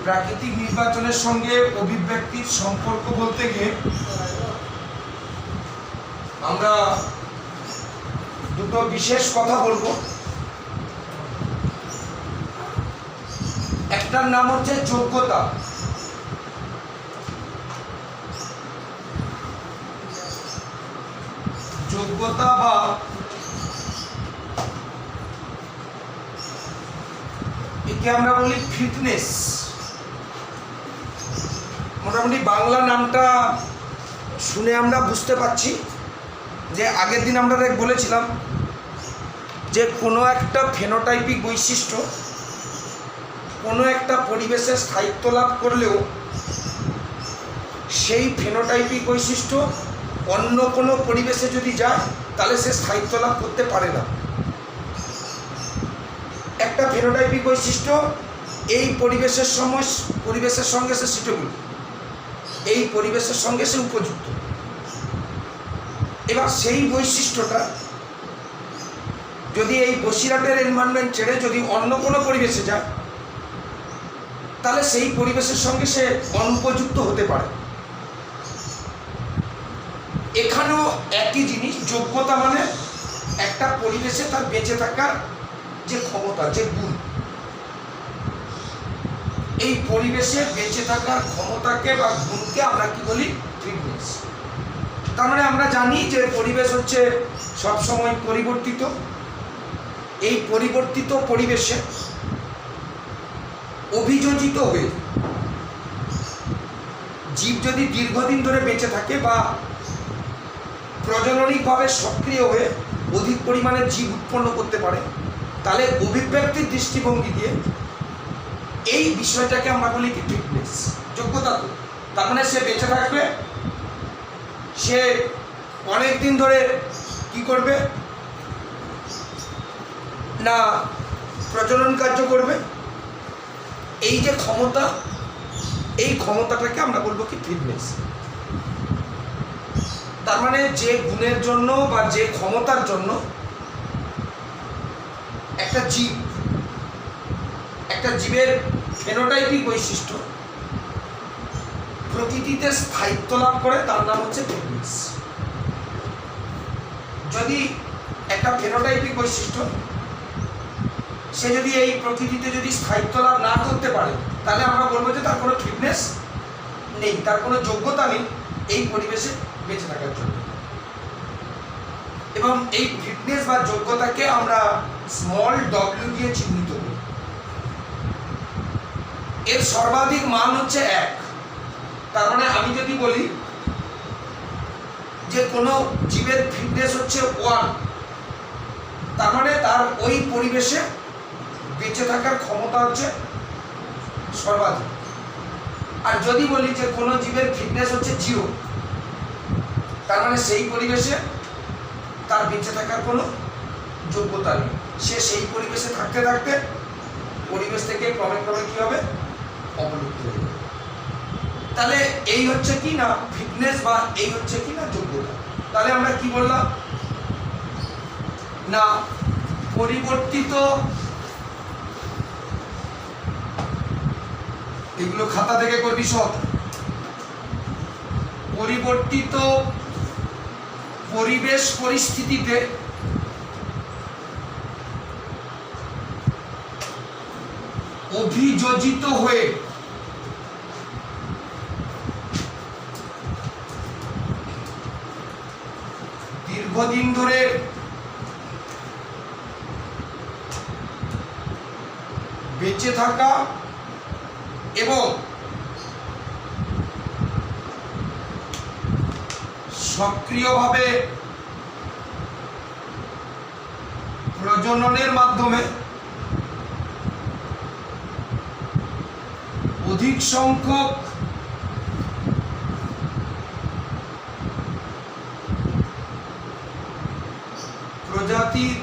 প্রাকৃতিক নির্বাচনের সঙ্গে অভিব্যক্তির সম্পর্ক বলতে গিয়ে আমরা দুটো বিশেষ কথা বলবো। একটার নাম হচ্ছে যোগ্যতা। যোগ্যতা বা একে আমরা বলি ফিটনেস। মোটামুটি বাংলা নামটা শুনে আমরা বুঝতে পারছি যে আগের দিন আমরা বলেছিলাম যে কোনো একটা ফেনোটাইপিক বৈশিষ্ট্য কোনো একটা পরিবেশে স্থায়িত্ব লাভ করলেও সেই ফেনোটাইপিক বৈশিষ্ট্য অন্য কোনো পরিবেশে যদি যায় তাহলে সে স্থায়িত্ব লাভ করতে পারে না। একটা ফেনোটাইপিক বৈশিষ্ট্য এই পরিবেশের সঙ্গে সে সুটেবল, এই পরিবেশের সঙ্গে সে উপযুক্ত। এবার সেই বৈশিষ্ট্যটা যদি এই বসিরহাটের এনভায়রনমেন্ট ছেড়ে যদি অন্য কোনো পরিবেশে যায় তাহলে সেই পরিবেশের সঙ্গে সে অনুপযুক্ত হতে পারে। এখানেও একই জিনিস, যোগ্যতা মানে একটা পরিবেশে তার বেঁচে থাকার যে ক্ষমতা, যে গুণ, এই পরিবেশে বেঁচে থাকার ক্ষমতাকে বা গুণকে আমরা কি বলি? ফিটনেস। তার মানে আমরা জানি যে পরিবেশ হচ্ছে সবসময় পরিবর্তিত। এই পরিবর্তিত পরিবেশে অভিযোজিত হয়ে জীব যদি দীর্ঘদিন ধরে বেঁচে থাকে বা প্রজননিকভাবে সক্রিয় হয়ে অধিক পরিমাণে জীব উৎপন্ন করতে পারে তাহলে অভিব্যক্তির দৃষ্টিভঙ্গি দিয়ে এই বিষয়টাকে আমরা বলি কি? ফিটনেস, যোগ্যতা। তো তার মানে সে বেঁচে থাকবে, সে অনেক দিন ধরে কি করবে না প্রজনন কার্য করবে। এই যে ক্ষমতা, এই ক্ষমতাটাকে আমরা বলবো কি? ফিটনেস। তার মানে যে গুণের জন্য বা যে ক্ষমতার জন্য একটা জীবের ফেনোটাইপিক বৈশিষ্ট্য প্রকৃতিতে স্থায়িত্ব লাভ করে তার নাম হচ্ছে ফিটনেস। যদি একটা ফেনোটাইপিক বৈশিষ্ট্য সে যদি এই প্রকৃতিতে যদি স্থায়িত্ব লাভ না করতে পারে তাহলে আমরা বলবো যে তার কোনো ফিটনেস নেই, তার কোনো যোগ্যতা নেই এই পরিবেশে বেঁচে থাকার জন্য। এবং এই ফিটনেস বা যোগ্যতাকে আমরা স্মল ডব্লিউ দিয়ে চিহ্নিত করি। এর সর্বাধিক মান হচ্ছে 1। তার মানে আমি যদি বলি যে কোনো জীবের ফিটনেস হচ্ছে 1, তার মানে তার ওই পরিবেশে বেঁচে থাকার ক্ষমতা হচ্ছে সর্বাধিক। আর যদি বলি যে কোনো জীবের ফিটনেস হচ্ছে 0, তার মানে সেই পরিবেশে তার বেঁচে থাকার কোনো যোগ্যতা নেই। সে সেই পরিবেশে থাকতে থাকতে পরিবেশ থেকে ক্রমে ক্রমে কি হবে? অবলুপ্ত হয়ে যাবে। তাহলে এই হচ্ছে কি না ফিটনেস বা এই হচ্ছে কি না যোগ্যতা। তাহলে আমরা কি বললাম না পরিবর্তিত, এগুলো খাতা থেকে করবি সব, পরিবর্তিত পরিবেশ পরিস্থিতিতে অভিযোজিত হয়ে দীর্ঘদিন ধরে বেঁচে থাকা এবং সক্রিয়ভাবে প্রজননের মাধ্যমে অধিক সংখ্যক প্রজাতির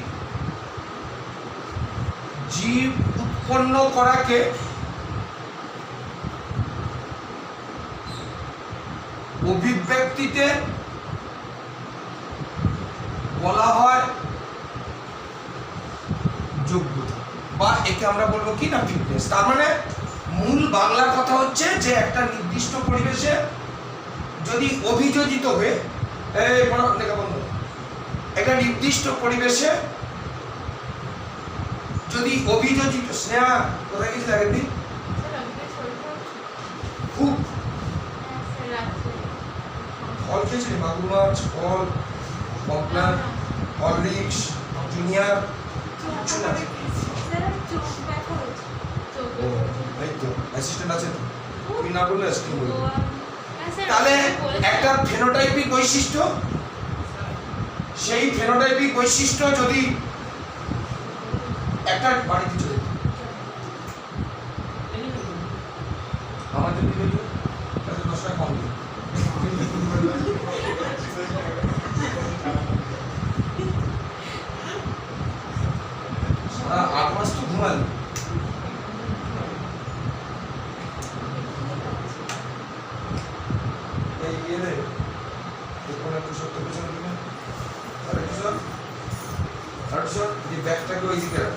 জীব উৎপন্ন করাকে অভিব্যক্তিতে বলা হয় যোগ্যতা, বা একে আমরা বলবো কি না ফিটনেস। তার মানে মূল বাংলা কথা হচ্ছে যে একটা নির্দিষ্ট পরিবেশে যদি অভিযোজিত হয়ে একটা নির্দিষ্ট পরিবেশে যদি অভিযোজিত স্নেহা কোথায় গেছিল আগের দিন খুব ফল খেয়েছিলি মাগুর মাছ ফল কমপ্লান হরলিক্স জুনিয়র কিছু না এই তো অ্যাসিস্ট্যান্ট আছে তো তুমি না বললে অ্যাসিস্ট্যান্ট বলবে তাহলে একটা ফেনোটাইপিক বৈশিষ্ট্য সেই ফেনোটাইপিক বৈশিষ্ট্য যদি একটা বাড়িতে চলে আমার যদি বলি তাহলে 10 টাকা কম দিই সারা 8 মাস তো ঘুমালি এই এলে কোন একটু সত্য পেছনে দিবে আরেকজন এই ব্যাগটাকে ওই দিকে রাখ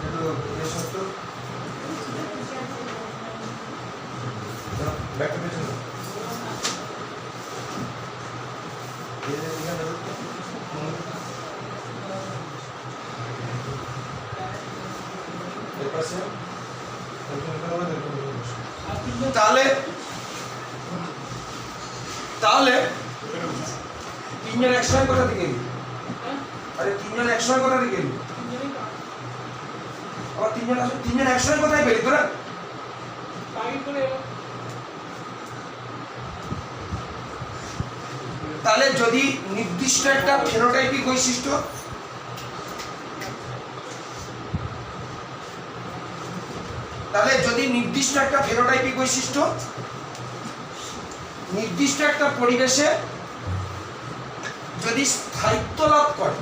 একটু এই সত্য ব্যাগটা পেছনে তাহলে তাহলে তিনজন একসঙ্গে কোথা থেকে এলি আরে তিনজন একসঙ্গে কোথা থেকে এলি আবার তিনজন একসঙ্গে কোথায় পেলি তোরা তাহলে যদি নির্দিষ্ট একটা ফেনোটাইপিক বৈশিষ্ট্য তাহলে যদি নির্দিষ্ট একটা ফেনোটাইপিক বৈশিষ্ট্য নির্দিষ্ট একটা পরিবেশে যদি স্থায়িত্ব লাভ করে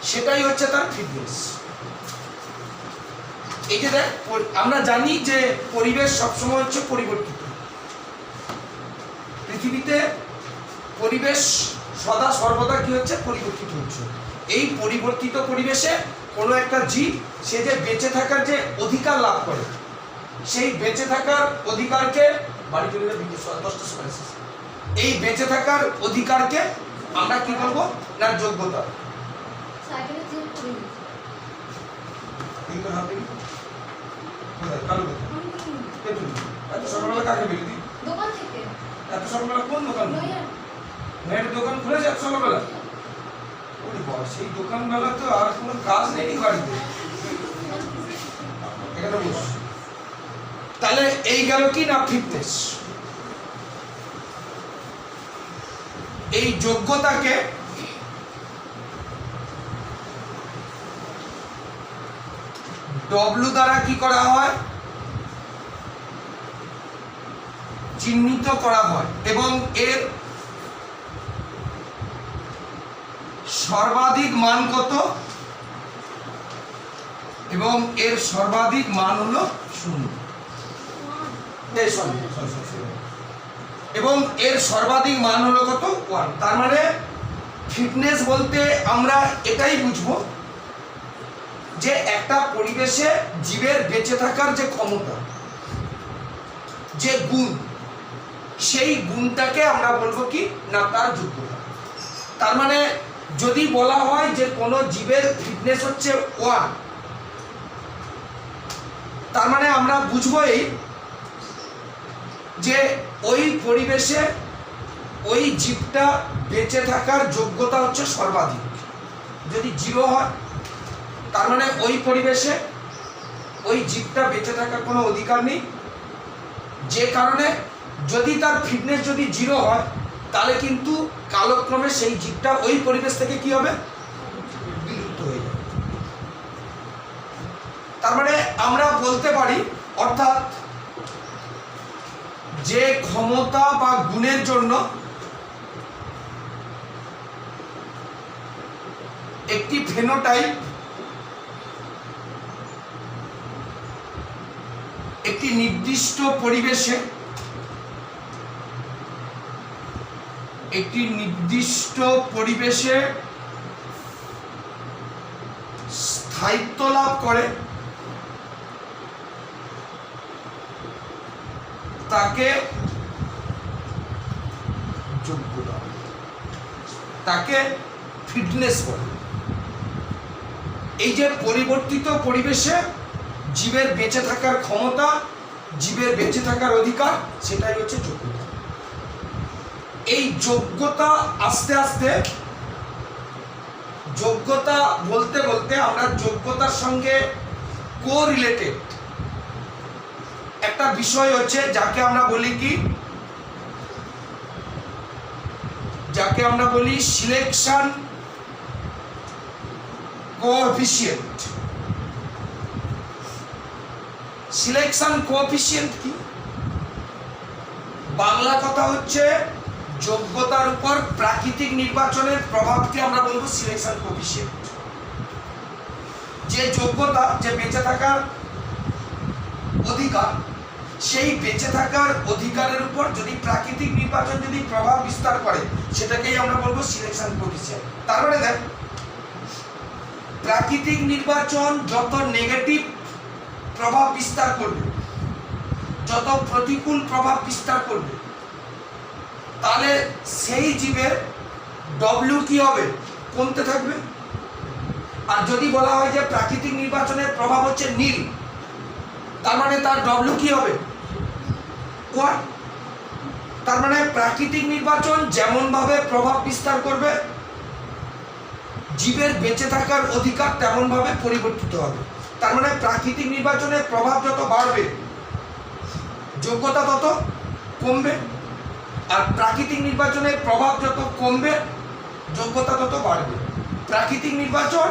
সেটাই হচ্ছে তার ফিটনেস এই যে দেখ আমরা জানি যে পরিবেশ সবসময় হচ্ছে পরিবর্তিত পৃথিবীতে পরিবেশ সদা সর্বদা কি হচ্ছে পরিবর্তিত হচ্ছে এই পরিবর্তিত পরিবেশে কোনো একটা জীব সে যে বেঁচে থাকার যে অধিকার লাভ করে সেই বেঁচে থাকার অধিকারকে বাড়ি চলে যাবে 10টার সময় এই বেঁচে থাকার অধিকারকে আমরা কি বলবো না যোগ্যতা এত সকালবেলা কাকে বেরিয়ে দিই দোকান থেকে এত সকালবেলা কোন দোকান মেয়ের দোকান খুলেছে এত সকালবেলা ওরে বাবা সেই দোকানবেলা তো আর কোনো কাজ নেই বাড়িতে এখানে বস তাহলে এই গেল কি না ফিটনেস এই যোগ্যতাকে ডব্লিউ দ্বারা কি করা হয় চিহ্নিত করা হয় এবং এর সর্বাধিক মান কত এবং এর সর্বাধিক মান হলো 0 এবং এর সর্বাধিক মান হলো কত 1 তার মানে ফিটনেস বলতে আমরা এটাই বুঝবো যে একটা পরিবেশে জীবের বেঁচে থাকার যে ক্ষমতা যে গুণ সেই গুণটাকে আমরা বলবো কি না তার যোগ্যতা তার মানে যদি বলা হয় যে কোনো জীবের ফিটনেস হচ্ছে 1 তার মানে আমরা বুঝবো এই যে ওই পরিবেশে ওই জীবটা বেঁচে থাকার যোগ্যতা হচ্ছে সর্বাধিক যদি 0 হয় তার মানে ওই পরিবেশে ওই জীবটা বেঁচে থাকার কোনো অধিকার নেই যে কারণে যদি তার ফিটনেস যদি 0 হয় তাহলে কিন্তু কালক্রমে সেই জীবটা ওই পরিবেশ থেকে কি হবে বিলুপ্ত হয়ে যাবে তার মানে আমরা বলতে পারি অর্থাৎ যে ক্ষমতা বা গুণের জন্য একটি ফেনোটাইপ একটি নির্দিষ্ট পরিবেশে স্থায়িত্ব লাভ করে তাকে যোগ্যতা, তাকে ফিটনেস বলে। এই যে পরিবর্তিত পরিবেশে জীবের বেঁচে থাকার ক্ষমতা, জীবের বেঁচে থাকার অধিকার, সেটাই হচ্ছে যোগ্যতা। এই যোগ্যতা আস্তে আস্তে, যোগ্যতা বলতে বলতে আমরা যোগ্যতার সঙ্গে কোরিলেটেড একটা বিষয় হচ্ছে যাকে আমরা বলি কি, যাকে আমরা বলি সিলেকশন কোএফিসিয়েন্ট। সিলেকশন কোএফিসিয়েন্ট কি? বাংলা কথা হচ্ছে যোগ্যতার উপর প্রাকৃতিক নির্বাচনের প্রভাবকে আমরা বলবো সিলেকশন কোএফিসিয়েন্ট। যে যোগ্যতা, যে বেঁচে থাকার অধিকার, সেই বেঁচে থাকার অধিকারের উপর যদি প্রাকৃতিক নির্বাচন যদি প্রভাব বিস্তার করে, সেটাকেই আমরা বলবো সিলেকশন কোএফিসিয়েন্ট। তার মানে দেখ, প্রাকৃতিক নির্বাচন যত নেগেটিভ প্রভাব বিস্তার করবে, যত প্রতিকূল প্রভাব বিস্তার করবে, তাহলে সেই জীবের ডব্লিউ কি হবে? কমতে থাকবে। আর যদি বলা হয় যে প্রাকৃতিক নির্বাচনের প্রভাব হচ্ছে নীল, তার মানে তার ডব্লিউ কি হবে? 1। তার মানে প্রাকৃতিক নির্বাচন যেমন ভাবে প্রভাব বিস্তার করবে, জীবের বেঁচে থাকার অধিকার তেমন ভাবে পরিবর্তিত হবে। তার মানে প্রাকৃতিক নির্বাচনের প্রভাব যত বাড়বে, যোগ্যতা তত কমবে। আর প্রাকৃতিক নির্বাচনের প্রভাব যত কমবে, যোগ্যতা তত বাড়বে। প্রাকৃতিক নির্বাচন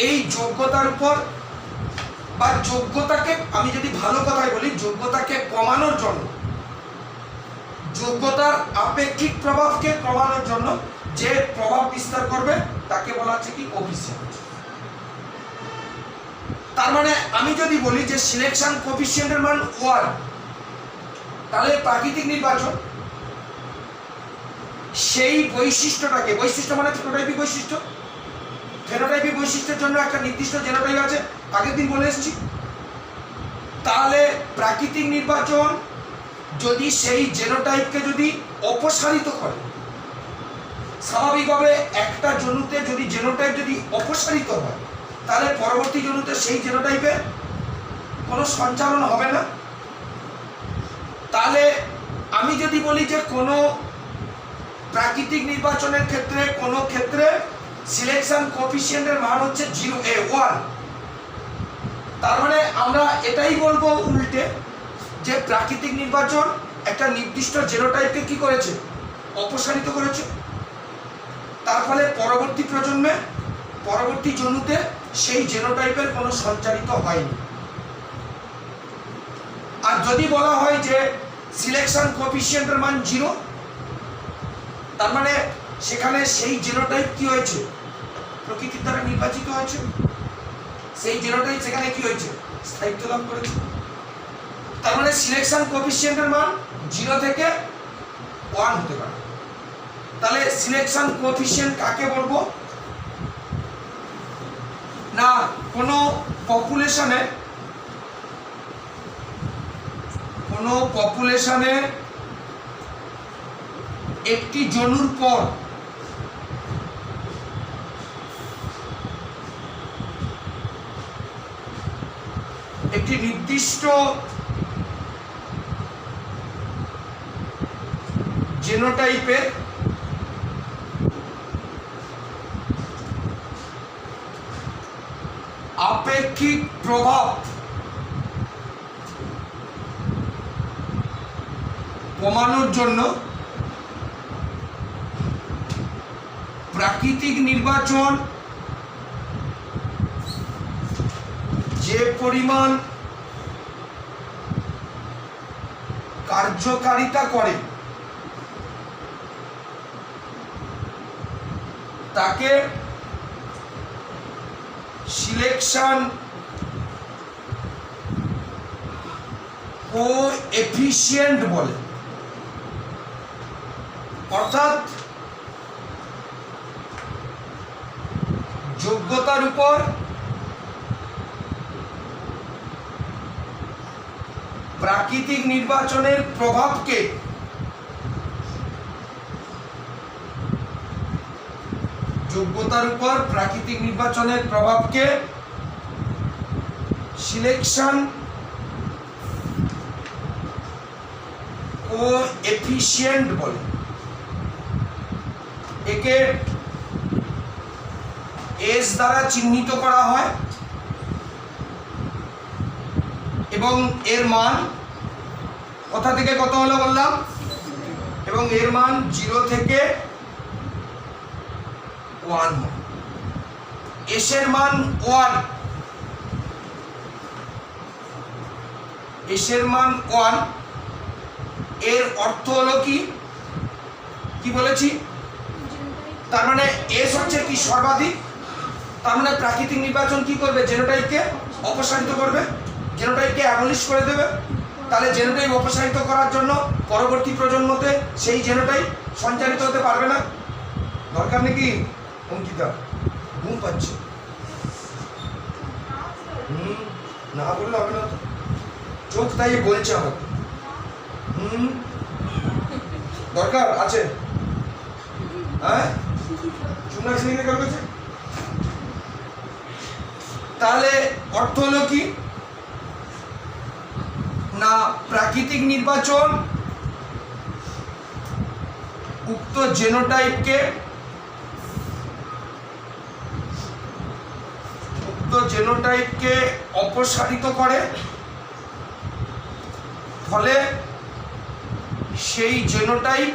এই যোগ্যতার উপর, বা যোগ্যতাকে, আমি যদি ভালো কথাই বলি, যোগ্যতাকে কমানোর জন্য, যোগ্যতার আপেক্ষিক প্রভাবকে কমানোর জন্য যে প্রভাব বিস্তার করবে তাকে বলা হচ্ছে কি? কোএফিসিয়েন্ট। তার মানে আমি যদি বলি যে সিলেকশন কোএফিসিয়েন্টের মান 1, তাহলে প্রাকৃতিক নির্বাচন সেই বৈশিষ্ট্যটাকে, বৈশিষ্ট্য মানে ফেনোটাইপিক বৈশিষ্ট্য, ফেনোটাইপিক বৈশিষ্ট্যের জন্য একটা নির্দিষ্ট জেনোটাইপ আছে, আগের দিন বলে এসেছি। তাহলে প্রাকৃতিক নির্বাচন যদি সেই জেনোটাইপকে যদি অপসারিত করে, স্বাভাবিকভাবে একটা জনুতে যদি জেনোটাইপ যদি অপসারিত হয়, তাহলে পরবর্তী জনুতে সেই জেনোটাইপের কোনো সঞ্চালন হবে না। তাহলে আমি যদি বলি যে কোনো প্রাকৃতিক নির্বাচনের ক্ষেত্রে, কোনো ক্ষেত্রে সিলেকশন কোএফিসিয়েন্টের মান হচ্ছে 1, তার মানে আমরা এটাই বলবো উল্টে যে প্রাকৃতিক নির্বাচন একটা নির্দিষ্ট জেনোটাইপকে কি করেছে? অপসারিত করেছে। তার ফলে পরবর্তী প্রজন্মে, পরবর্তী জনুতে সেই জেনোটাইপের কোনো সঞ্চারিত হয়নি। আর যদি বলা হয় যে সিলেকশন কোএফিসিয়েন্টের মান 0, তার মানে সেখানে সেই জেনোটাইপ কি হয়েছে? প্রকৃতির দ্বারা নির্বাচিত হয়েছে। সেই জেনোটাইপ সেখানে কি হয়েছে? স্থায়িত্ব লাভ করেছে। তার মানে সিলেকশন কোএফিসিয়েন্টের মান 0 থেকে 1 হতে পারে। তাহলে সিলেকশন কোএফিসিয়েন্ট কাকে বলবো? না, কোনো পপুলেশনে একটি জনুর পর একটি নির্দিষ্ট জেনোটাইপের আপেক্ষিক প্রভাব কমানোর জন্য প্রাকৃতিক নির্বাচন যে পরিমাণ কার্যকারিতা করে, তাকে সিলেকশন কোএফিসিয়েন্ট বলে। অর্থাৎ যোগ্যতার উপর প্রাকৃতিক নির্বাচনের প্রভাবকে যোগ্যতার উপর প্রাকৃতিক নির্বাচনের প্রভাবকে সিলেকশন কোএফিসিয়েন্ট বলে। একে এস দ্বারা চিহ্নিত করা হয় এবং এর মান কোথা থেকে কত হলো বললাম, এবং এর মান 0 থেকে 1 হয়। এস এর মান 1, এস এর মান 1, এর অর্থ হলো কি বলেছি, তার মানে এস হচ্ছে কি সর্বাধিক, তার মানে প্রাকৃতিক নির্বাচন কি করবে, জেনোটাইপকে অপসারিত করবে, জেনোটাইপকে অ্যাবলিশ করে দেবে। তাহলে জেনোটাইপ অপসারিত করার জন্য পরবর্তী প্রজন্মতে সেই জেনোটাইপ সঞ্চারিত হতে পারবে না। দরকার নাকি অঙ্কিতা, ঘুম পাচ্ছে, না বললে হবে না তো, চোখ তাই বলছে আমাকে দরকার আছে। হ্যাঁ শুননা শ্রেণীতে কার কাছে, তাহলে অর্থ হলো কি না, প্রাকৃতিক নির্বাচন উক্ত জেনোটাইপকে অপসারিত করে, ফলে সেই জেনোটাইপ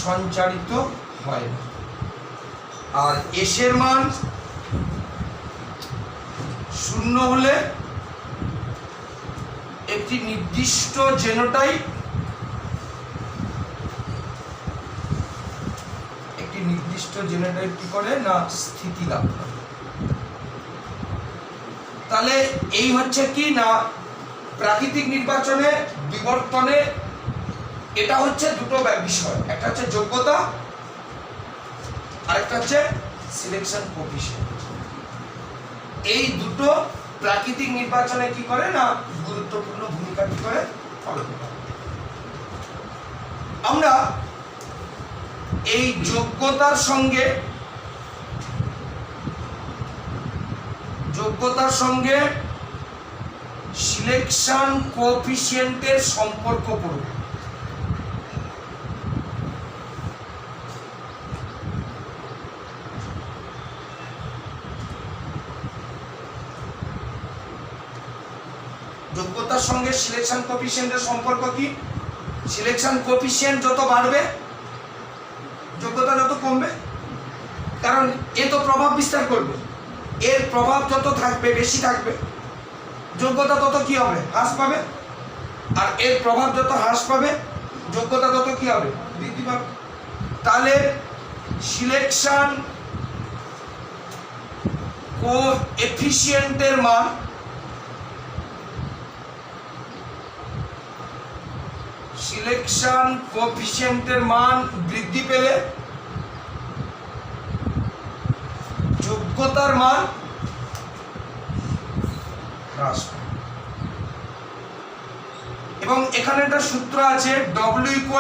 সঞ্চারিত হয় না। আর এসের মান 0 হলে একটি নির্দিষ্ট জেনোটাইপ কি করে না, স্থিতি লাভ করে। তাহলে এই হচ্ছে কি না প্রাকৃতিক নির্বাচনে বিবর্তনে, এটা হচ্ছে দুটো বিষয়, একটা হচ্ছে যোগ্যতা, আরেকটা হচ্ছে সিলেকশন কোএফিসিয়েন্ট। এই দুটো প্রাকৃতিক নির্বাচনে কি করে না গুরুত্বপূর্ণ ভূমিকা কি করে পালন করে। আমরা এই যোগ্যতার সঙ্গে সিলেকশন কোএফিসিয়েন্টের সম্পর্ক পড়ব। যোগ্যতার সঙ্গে সিলেকশন কোএফিসিয়েন্টের সম্পর্ক কি, সিলেকশন কোএফিসিয়েন্ট যত বাড়বে যোগ্যতা যত কমবে, কারণ এ তো প্রভাব বিস্তার করবে, এর প্রভাব যত থাকবে বেশি থাকবে, যোগ্যতা তত কি হবে হ্রাস পাবে, আর এর প্রভাব যত হ্রাস পাবে যোগ্যতা তত কি হবে বৃদ্ধি পাবে। তাহলে সিলেকশন কোএফিসিয়েন্টের মান বৃদ্ধি পেলে যোগ্যতার মান হ্রাস পাবে। এবং এখানে একটা সূত্র আছে, W =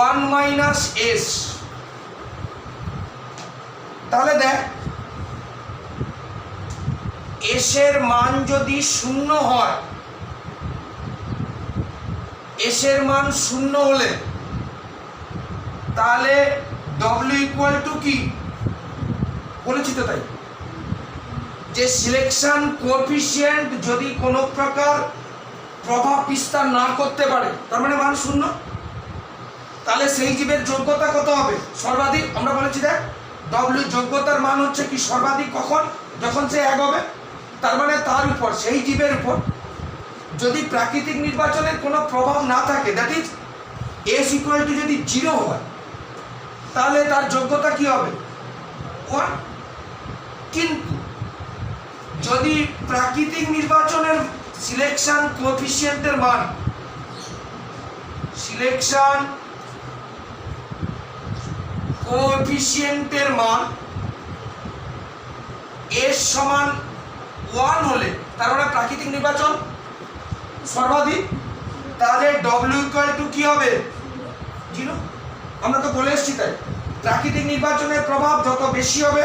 1 - S। তাহলে দেখ, S এর মান যদি 0 হয়, S এর মান 0 হলে তাহলে W = কি বলেছি তো, তাই যে সিলেকশন কোএফিসিয়েন্ট যদি কোনো প্রকার প্রভাব বিস্তার না করতে পারে, তার মানে মান 0, তাহলে সেই জীবের যোগ্যতা কত হবে সর্বাধিক। আমরা বলেছি দেখ W যোগ্যতার মান হচ্ছে কি সর্বাধিক কখন, যখন সে 1 হবে, তার মানে তার উপর সেই জীবের উপর যদি প্রাকৃতিক নির্বাচনের কোনো প্রভাব না থাকে, দ্যাট ইজ S = যদি 0 হয়, তাহলে তার যোগ্যতা কি হবে 1। কিন্তু যদি প্রাকৃতিক নির্বাচনের সিলেকশন কোএফিসিয়েন্টের মান কোএফিসিয়েন্টের মান এর সমান 1 হলে, তার মানে প্রাকৃতিক নির্বাচন সর্বাধিক, তাহলে W ইকুয়াল টু কি হবে? 0। আমরা তো বলে এসেছি তাই। প্রাকৃতিক নির্বাচনের প্রভাব যত বেশি হবে,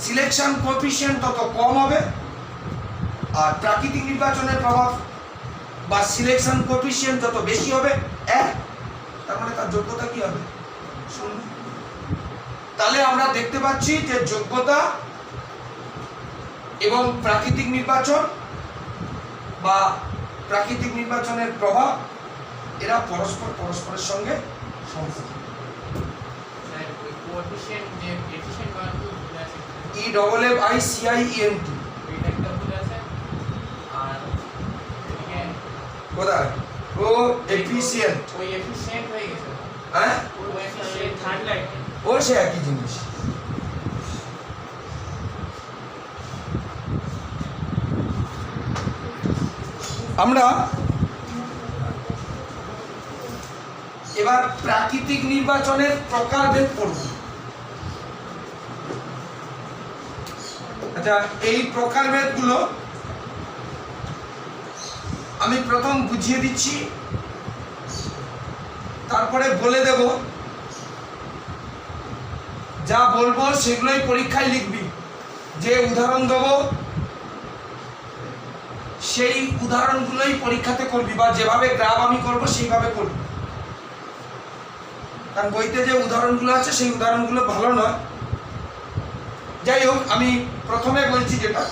সিলেকশন কোএফিসিয়েন্ট তত কম হবে, আর প্রাকৃতিক নির্বাচনের প্রভাব বা সিলেকশন কোএফিসিয়েন্ট যত বেশি হবে 1, তার মানে তার যোগ্যতা কি হবে? 0। তাহলে আমরা দেখতে পাচ্ছি যে যোগ্যতা এবং প্রাকৃতিক নির্বাচন বা প্রাকৃতিক নির্বাচনের প্রভাব এরা পরস্পরের সঙ্গে সম্পর্কিত। EFFICIENT কোথায়? ও এফিসিয়েন্ট, ওই এফিশিয়েন্ট হয়ে গেছে। হ্যাঁ ওই এফিশিয়েন্ট থার্ড লাইন ও সে একই জিনিস। আমরা এবার প্রাকৃতিক নির্বাচনের প্রকারভেদ পড়ব। আচ্ছা, এই প্রকারভেদগুলো আমি প্রথম বুঝিয়ে দিচ্ছি, তারপরে বলে দেব, যা বলবো সেগুলোই পরীক্ষায় লিখবি। যে উদাহরণ দেব সেই উদাহরণগুলোই পরীক্ষাতে করবি, বা যেভাবে গ্রাফ আমি করব সেইভাবে করবি। কারণ বইতে যে উদাহরণগুলো আছে সেই উদাহরণগুলো ভালো নয়। যাই হোক, আমি প্রথমে বলছি যেটা,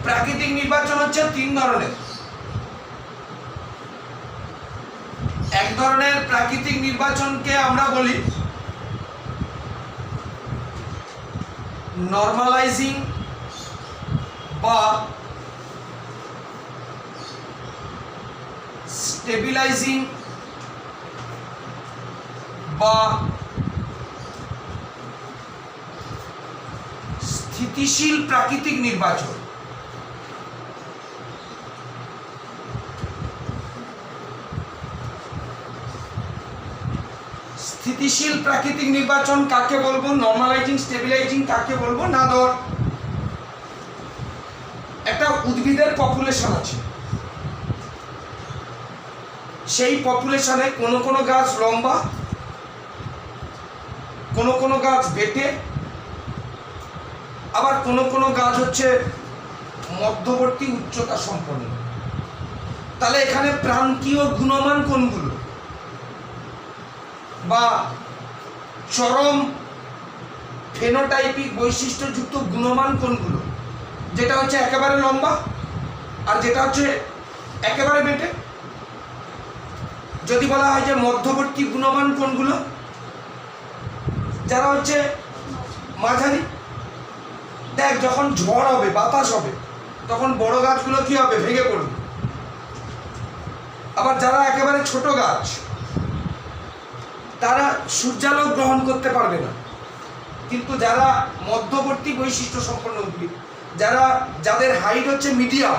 প্রাকৃতিক নির্বাচন হচ্ছে 3 ধরনের। এক ধরনের প্রাকৃতিক নির্বাচনকে আমরা বলি নরমালাইজিং বা স্টেবিলাইজিং বা স্থিতিশীল প্রাকৃতিক নির্বাচন। স্থিতিশীল প্রাকৃতিক নির্বাচন কাকে বলবো, নরমালাইজিং স্টেবিলাইজিং কাকে বলবো না, ধর একটা উদ্ভিদের পপুলেশন আছে, সেই পপুলেশনে কোনো কোনো গাছ লম্বা, কোনো কোনো গাছ বেটে, আবার কোনো কোনো গাছ হচ্ছে মধ্যবর্তী উচ্চতা সম্পন্ন। তাহলে এখানে প্রান্তীয় গুণমান কোনগুলো বা চরম ফেনোটাইপিক বৈশিষ্ট্যযুক্ত গুণমান কোনগুলো? যেটা হচ্ছে একেবারে লম্বা আর যেটা হচ্ছে একেবারে বেটে। যদি বলা হয় যে মধ্যবর্তী গুণমান কোনগুলো, যারা হচ্ছে মাঝারি। দেখ, যখন ঝড় হবে, বাতাস হবে, তখন বড় গাছগুলো কি হবে? ভেঙে পড়বে। আবার যারা একেবারে ছোট গাছ, তারা সূর্যালোক গ্রহণ করতে পারবে না। কিন্তু যারা মধ্যবর্তী বৈশিষ্ট্য সম্পন্ন উদ্ভিদ, যাদের হাইট হচ্ছে মিডিয়াম,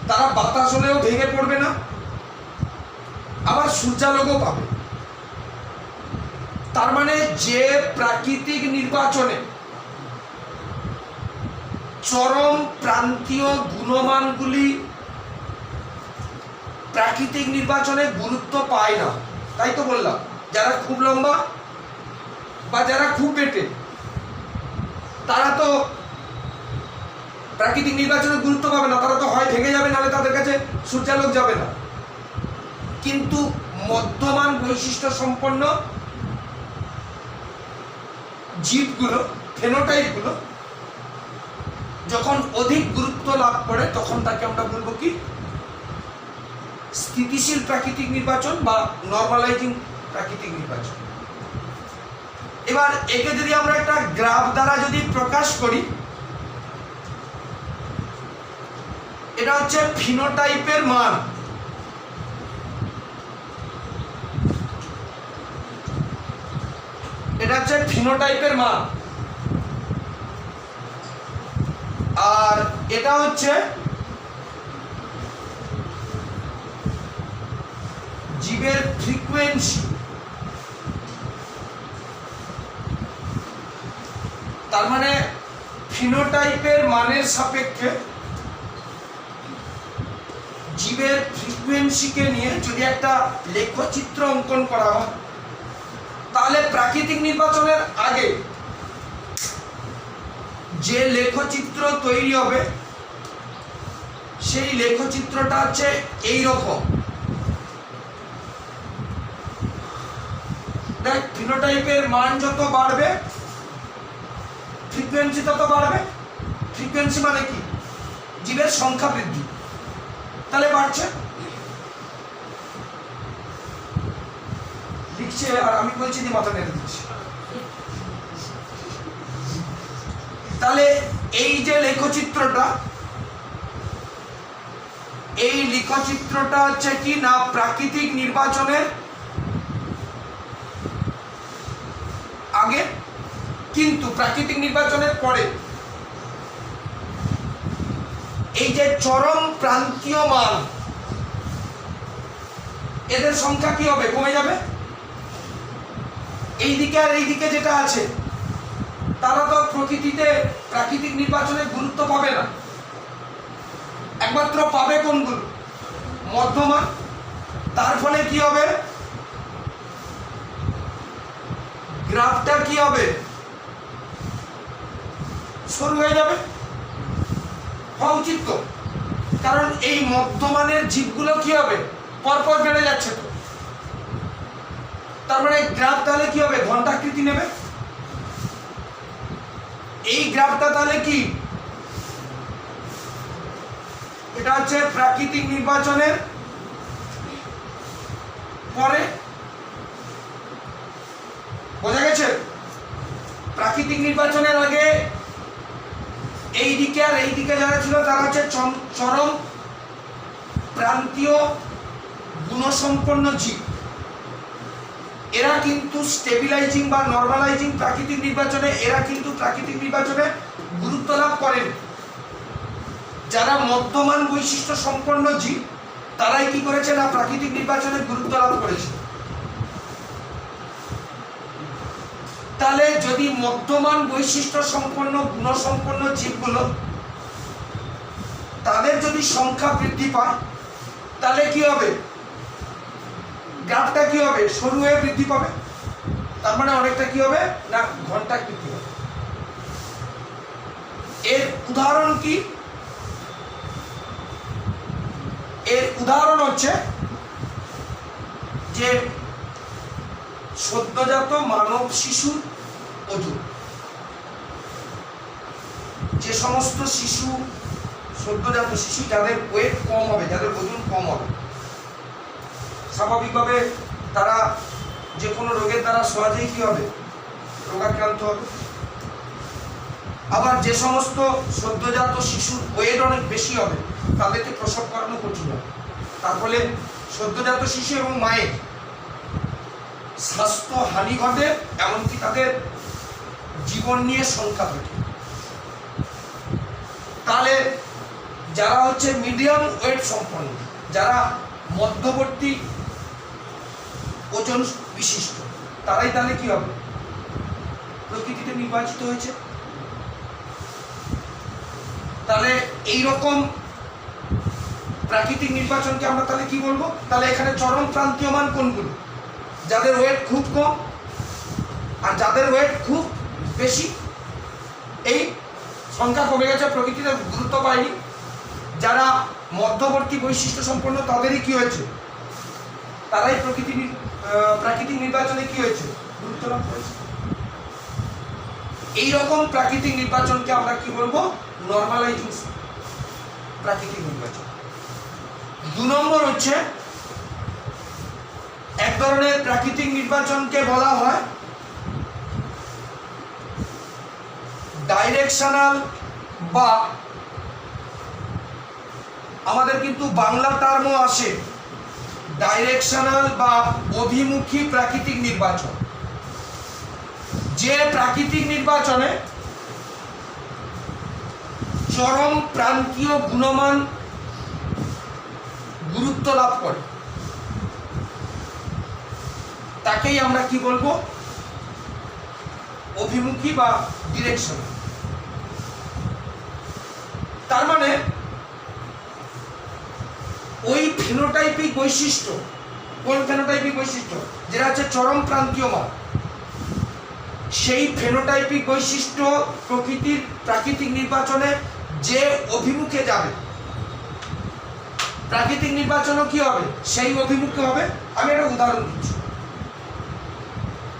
তারা বাতাস হলেও ভেঙে পড়বে না, আবার সূর্যালোকও পাবে। তার মানে যে প্রাকৃতিক নির্বাচনে চরম প্রান্তীয় গুণমানগুলি প্রাকৃতিক নির্বাচনে গুরুত্ব পায় না, তাই তো বললাম, যারা খুব লম্বা বা যারা খুব বেটে, তারা তো প্রাকৃতিক নির্বাচনে গুরুত্ব পাবে না, তারা তো হয় ভেঙে যাবে, নাহলে তাদের কাছে সূর্যালোক যাবে না। কিন্তু মধ্যমান বৈশিষ্ট্য সম্পন্ন জীবগুলো, ফেনোটাইপগুলো যখন অধিক গুরুত্ব লাভ করে, তখন তাকে আমরা বলবো কি? স্থিতিশীল প্রাকৃতিক নির্বাচন বা নরমালাইজিং প্রাকৃতিক নির্বাচন। এবার একে যদি আমরা একটা গ্রাফ দ্বারা যদি প্রকাশ করি, এটা হচ্ছে ফিনোটাইপের মান। এটা হচ্ছে ফিনোটাইপের মান, আর এটা হচ্ছে জীবের ফ্রিকোয়েন্সি ফিনোটাইপের মানের সাপেক্ষে জীবের ফ্রিকোয়েন্সিকে নিয়ে যদি একটা লেখচিত্র অঙ্কন করা হয়, তাহলে প্রাকৃতিক নির্বাচনের আগে যে লেখচিত্র তৈরি হবে সেই লেখচিত্রটা হচ্ছে এই রকম। দেখ, ফিনোটাইপের মান যত বাড়বে ফ্রিকোয়েন্সি তত বাড়বে। ফ্রিকোয়েন্সি মানে কি? জীবের সংখ্যা বৃদ্ধি, তাহলে বাড়ছে। লিখছে আর আমি বলছি যে মাথা নেড়ে দিচ্ছি। তাহলে এই যে লেখচিত্রটা, এই লেখচিত্রটা হচ্ছে কি না প্রাকৃতিক নির্বাচনের আগে, কিন্তু প্রাকৃতিক নির্বাচনের পরে এই যে চরম প্রান্তীয় মান, এদের সংখ্যা কি হবে? কমে যাবে। এই দিকে আর এই দিকে যেটা আছে তারা তো প্রকৃতিতে প্রাকৃতিক নির্বাচনে গুরুত্ব পাবে না, একমাত্র পাবে কোনগুলো? মধ্যমান। তার ফলে কি হবে? গ্রাফটা কি হবে? সরু হয়ে যাবে। হওয়া উচিত তো, কারণ এই মধ্যমানের জীবগুলো কি হবে? পরপর বেড়ে যাচ্ছে তো। তার মানে গ্রাফ তাহলে কি হবে? ঘণ্টাকৃতি নেবে। এই গ্রাফটা তাহলে কি? এটা হচ্ছে প্রাকৃতিক নির্বাচনের পরে। বোঝা গেছে? প্রাকৃতিক নির্বাচনের আগে এই দিকে আর এই দিকে যারা ছিল তারা হচ্ছে চরম প্রান্তীয় গুণসম্পন্ন জীব। এরা কিন্তু স্টেবিলাইজিং বা নরমালাইজিং প্রাকৃতিক নির্বাচনে এরা কিন্তু প্রাকৃতিক নির্বাচনে গুরুত্ব লাভ করেন। যারা মধ্যমান বৈশিষ্ট্য সম্পন্ন জীব তারাই কি করেছে না প্রাকৃতিক নির্বাচনে গুরুত্ব লাভ করেছে। তাহলে যদি মধ্যমান বৈশিষ্ট্য সম্পন্ন গুণসম্পন্ন জীবগুলো তাদের যদি সংখ্যা বৃদ্ধি পায়, তাহলে কি হবে? গ্রাফটা কি হবে? সরু হয়ে বৃদ্ধি পাবে। তার মানে অনেকটা কি হবে না ঘন্টা বৃদ্ধি হবে। এর উদাহরণ কি? এর উদাহরণ হচ্ছে যে সদ্যজাত মানব শিশুর ওজন। যে সমস্ত শিশু, সদ্যজাত শিশু যাদের ওয়েট কম হবে, যাদের ওজন কম হবে, স্বাভাবিকভাবে তারা যে কোনো রোগের দ্বারা সহজেই কি হবে? রোগাক্রান্ত হবে। আবার যে সমস্ত সদ্যজাত শিশুর ওয়েট অনেক বেশি হবে তাদেরকে প্রসব করানো কঠিন হবে। তার ফলে সদ্যজাত শিশু এবং মায়ের স্বাস্থ্য হানি ঘটে, এমনকি তাদের জীবন নিয়ে শঙ্কা ঘটে। তাহলে যারা হচ্ছে মিডিয়াম ওয়েট সম্পন্ন, যারা মধ্যবর্তী ওজন বিশিষ্ট, তারাই তাহলে কি হবে? প্রকৃতিতে নির্বাচিত হয়েছে। তাহলে এইরকম প্রাকৃতিক নির্বাচনকে আমরা তাহলে কি বলবো? তাহলে এখানে চরম প্রান্তীয় মান কোনগুলো? যাদের ওয়েট খুব কম আর যাদের ওয়েট খুব বেশি। এই সংখ্যা কমে গেছে, প্রকৃতিতে গুরুত্ব পায়নি। যারা মধ্যবর্তী বৈশিষ্ট্য সম্পন্ন তাদেরই কি হয়েছে? তারাই প্রাকৃতিক নির্বাচনে কি হয়েছে? গুরুত্ব লাভ করেছে। এইরকম প্রাকৃতিক নির্বাচনকে আমরা কি বলবো? নরমালাইজিং প্রাকৃতিক নির্বাচন। 2 নম্বর হচ্ছে এক ধরনের প্রাকৃতিক নির্বাচনকে বলা হয় ডাইরেকশনাল, বা আমাদের কিন্তু বাংলা টার্মও আসে ডাইরেকশনাল বা অভিমুখী প্রাকৃতিক নির্বাচন। যে প্রাকৃতিক নির্বাচনে চরম প্রান্তীয় গুণমান গুরুত্ব লাভ করে তাকেই আমরা কি বলবো? অভিমুখী বা ডিরেকশন। তার মানে ওই ফিনোটাইপিক বৈশিষ্ট্য, কোন ফেনোটাইপিক বৈশিষ্ট্য, যেটা হচ্ছে চরম প্রান্তীয় মান, সেই ফেনোটাইপিক বৈশিষ্ট্য প্রাকৃতিক নির্বাচনে যে অভিমুখে যাবে, প্রাকৃতিক নির্বাচনও কি হবে, সেই অভিমুখে হবে। আমি একটা উদাহরণ দিচ্ছি।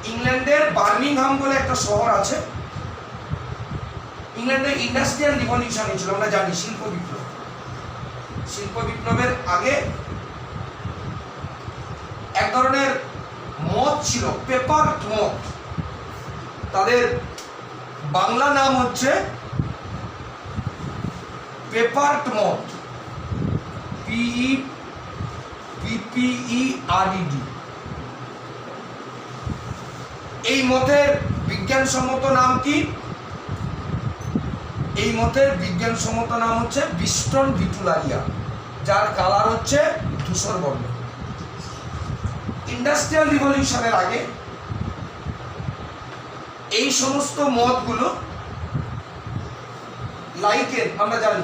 ইংল্যান্ডের বার্মিংহাম বলে একটা শহর আছে। ইংল্যান্ডে ইন্ডাস্ট্রিয়াল রিভলিউশন হয়েছিল, আমরা জানি, শিল্প বিপ্লব। শিল্প বিপ্লবের আগে এক ধরনের মদ ছিল, পেপার মদ। তাদের বাংলা নাম হচ্ছে পেপার মদ, PEPPERED। এই মদের বিজ্ঞানসম্মত নাম কি? এই মদের বিজ্ঞানসম্মত নাম হচ্ছে বিস্টন ভিটুলারিয়া, যার কালার হচ্ছে ধূসর বর্ণ। ইন্ডাস্ট্রিয়াল রিভলিউশনের আগে এই সমস্ত মদগুলো লাইকেন, আমরা জানি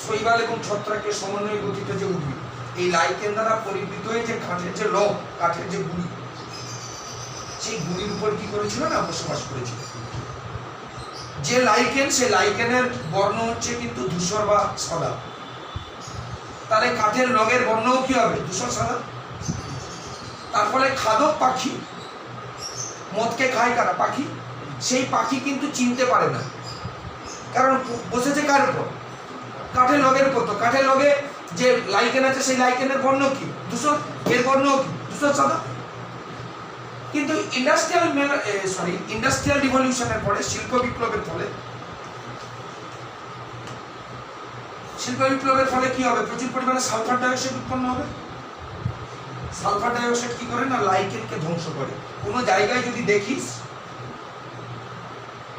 শৈবাল এবং ছত্রাকের সমন্বয়ে গঠিত যে উদ্ভিদ, এই লাইকেন দ্বারা পরিবৃত হয়ে যে কাঠের যে লগ, কাঠের যে গুঁড়ি, সেই গুঁড়ির উপর কি করেছিল না, বসবাস করেছিল। যে লাইকেন, সেই লাইকেনের বর্ণ হচ্ছে কিন্তু ধূসর বা সাদা। তাহলে কাঠের লগের বর্ণও কি হবে, ধূসর সাদা। তার ফলে খাদক পাখি, মদকে খায় কারা, পাখি, সেই পাখি কিন্তু চিনতে পারে না, কারণ বসেছে কার উপর, কাঠের লগের উপর। তো কাঠের লগে যে লাইকেন আছে, সেই লাইকেনের বর্ণ কি, ধূসর, এর বর্ণ কি, ধূসর সাদা। কিন্তু ইন্ডাস্ট্রিয়াল রিভলিউশনের পরে, শিল্প বিপ্লবের ফলে, কি হবে, প্রচুর পরিমাণে সালফার ডাইঅক্সাইড উৎপন্ন হবে। সালফার ডাইঅক্সাইড কি করে না, লাইকেনকে ধ্বংস করে। কোনো জায়গায় যদি দেখিস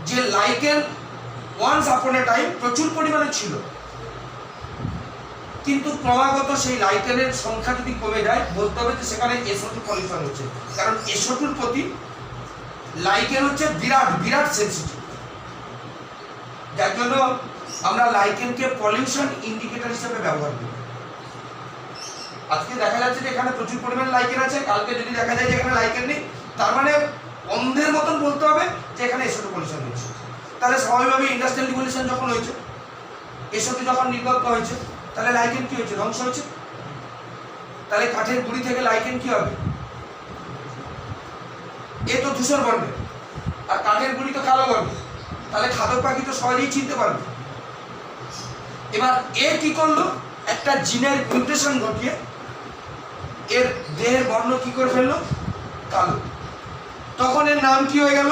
যে লাইকেন ওয়ান্স আপন এ টাইম প্রচুর পরিমাণে ছিল, কিন্তু ক্রমাগত সেই লাইকেনের সংখ্যা যদি কমে যায়, বলতে হবে যে সেখানে SO2 পলিউশন হচ্ছে। কারণ SO2-র প্রতি লাইকেন হচ্ছে বিরাট সেনসিটিভ, যার জন্য আমরা লাইকেনকে পলিউশন ইন্ডিকেটর হিসেবে ব্যবহার করি। আজকে দেখা যাচ্ছে যে এখানে প্রচুর পরিমাণে লাইকেন আছে, কালকে যদি দেখা যায় যে এখানে লাইকেন নেই, তার মানে অন্ধের মতন বলতে হবে যে এখানে SO2 পলিউশন হয়েছে। তাহলে স্বাভাবিকভাবে ইন্ডাস্ট্রিয়াল রিভলিউশন যখন হয়েছে, SO2 যখন নির্গত হয়েছে, তাহলে লাইকেন কি হয়েছে, ধ্বংস হয়েছে। তাহলে কাঠের গুঁড়ি থেকে লাইকেন কি হবে, এ তো ধূসর বর্ণের, আর কাঠের গুঁড়ি তো কালো বর্ণের। তাহলে খাদক পাখি তো সহজেই চিনতে পারবে। এবার এ কি করলো, একটা জিনের মিউটেশন ঘটিয়ে এর দেহের বর্ণ কি করে ফেললো, কালো। তখন এর নাম কি হয়ে গেল,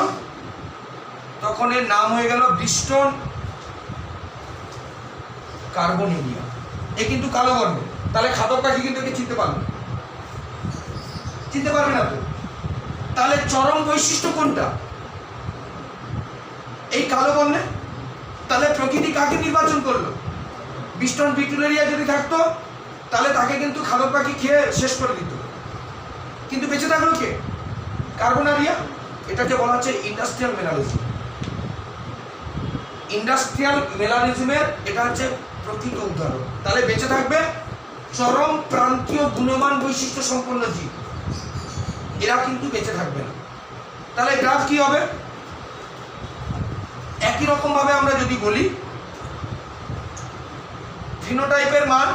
তখন এর নাম হয়ে গেল বিস্টন কার্বোনেরিয়া। এ কিন্তু কালো বর্ণের। তাহলে খাদক পাখি কিন্তু একে চিনতে পারবে না তো। তাহলে চরম বৈশিষ্ট্য কোনটা, এই কালো বর্ণের। তাহলে প্রকৃতি কাকে নির্বাচন করলো, বিস্টন ভিটুলারিয়া যদি থাকতো তাহলে তাকে কিন্তু খাদক পাখি খেয়ে শেষ করে দিত, কিন্তু বেঁচে থাকলো কে, কার্বোনারিয়া। এটাকে বলা হচ্ছে ইন্ডাস্ট্রিয়াল মেলানিজম। ইন্ডাস্ট্রিয়াল মেলানিজমের এটা হচ্ছে প্রকৃত উদাহরণ। তাহলে বেঁচে থাকবে চরম প্রান্তীয় গুণমান বৈশিষ্ট্য সম্পন্ন জীব, এরা কিন্তু বেঁচে থাকবে না। তাহলে গ্রাফ কি হবে, একই রকম ভাবে আমরা যদি বলি ফিনোটাইপের মান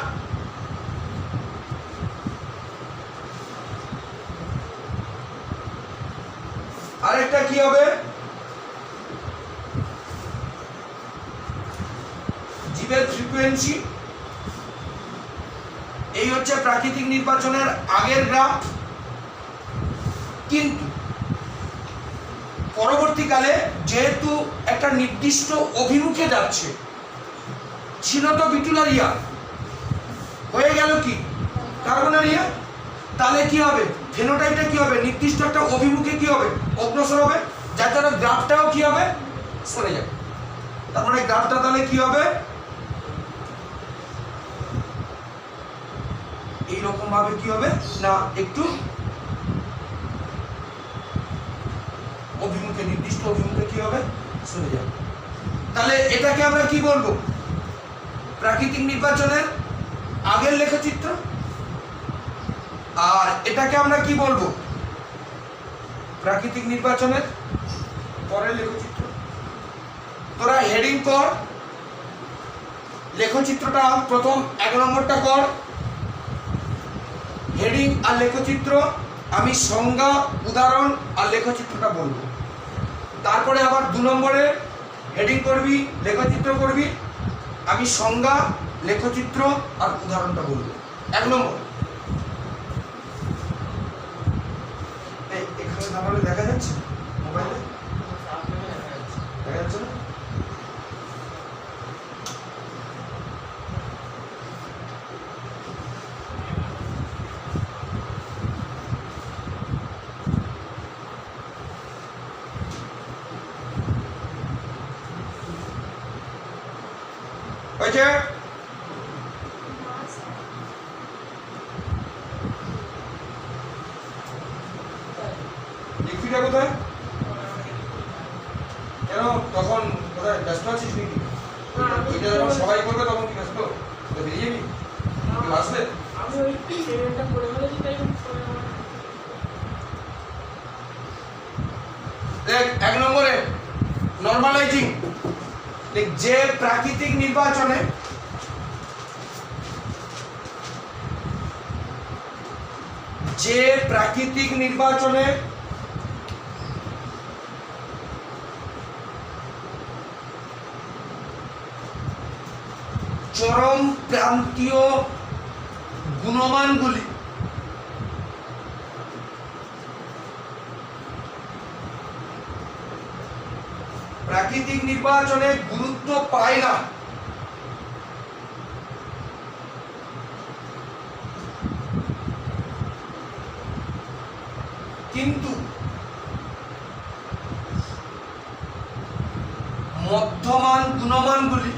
আরেকটা কি হবে, জীবের ফ্রিকোয়েন্সি। এই হচ্ছে প্রাকৃতিক নির্বাচনের আগের গ্রাফ। কিন্তু পরবর্তীকালে যেহেতু একটা নির্দিষ্ট অভিমুখে যাচ্ছে, ছিল তো ভিটুলারিয়া, হয়ে গেল কি কার্বোনারিয়া। তাহলে কি হবে, ফেনোটাইপটা কি হবে, নির্দিষ্ট একটা অভিমুখে কি হবে, অগ্রসর হবে, যার দ্বারা গ্রাফটাও কি হবে, সরে যাবে। তার মানে গ্রাফটা তাহলে কি হবে, এইরকম ভাবে কি হবে না, একটু অভিমুখে, নির্দিষ্ট অভিমুখে কি হবে, সরে যাবে। তাহলে এটাকে আমরা কি বলবো, প্রাকৃতিক নির্বাচনের আগের লেখচিত্র, আর এটাকে আমরা কি বলবো, প্রাকৃতিক নির্বাচনের পরের লেখচিত্র। তোরা হেডিং কর, লেখচিত্রটা প্রথম 1 নম্বরটা কর, হেডিং আর লেখচিত্র, আমি সংজ্ঞা, উদাহরণ আর লেখচিত্রটা বলবো। তারপরে আবার 2 নম্বরে হেডিং করবি, লেখচিত্র করবি, আমি সংজ্ঞা, লেখচিত্র আর উদাহরণটা বলবো। 1 নম্বর এখানে তাহলে দেখা যাচ্ছে মোবাইলে, দেখা যাচ্ছে না? হয়েছে? লিখিটা কোথায়? কেন তখন কোথায় ব্যস্ত আছিস নাকি? ওইটা যখন সবাই করবে তখন কি ব্যস্ত? তো বেরিয়ে যাবি? কেউ আসবে? আমি ওই পেমেন্টটা করে ফেলেছি তাই দেখ 1 নম্বরে নরমালাইজিং, যে প্রাকৃতিক নির্বাচনে চরম প্রান্তীয় গুণমানগুলি প্রাকৃতিক নির্বাচনে গুরুত্ব পায় না, কিন্তু মধ্যমান গুণমানগুলি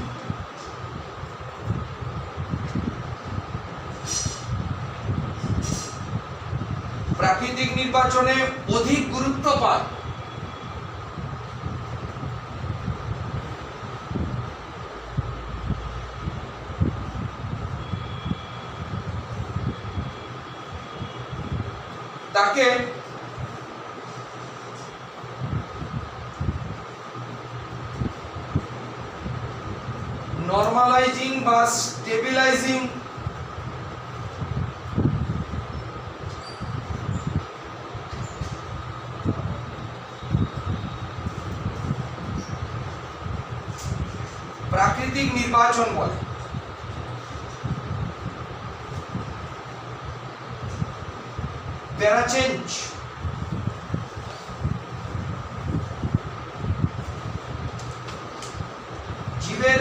প্রাকৃতিক নির্বাচনে অধিক গুরুত্ব পায়। তাকে নরমালাইজিং বা স্টেবিলাইজিং প্রাকৃতিক নির্বাচন বলে। প্যারাচেঞ্জ জীবের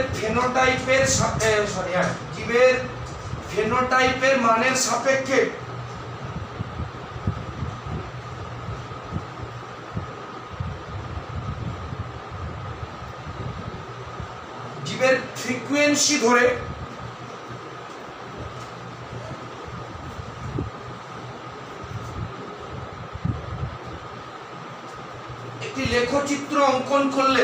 ফেনোটাইপের মানের সাপেক্ষে জীবের ফ্রিকোয়েন্সি ধরে একটি লেখচিত্র অঙ্কন করলে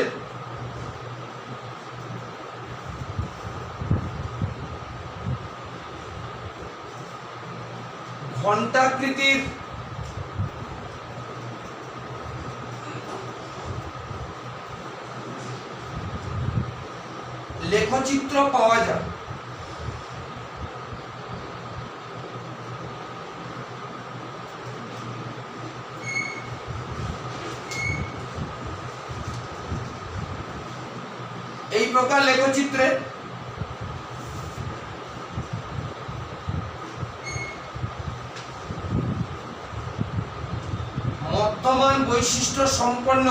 ঘণ্টাকৃতির লেখচিত্র পাওয়া যায়। এই প্রকার লেখচিত্রে মধ্যমান বৈশিষ্ট্য সম্পন্ন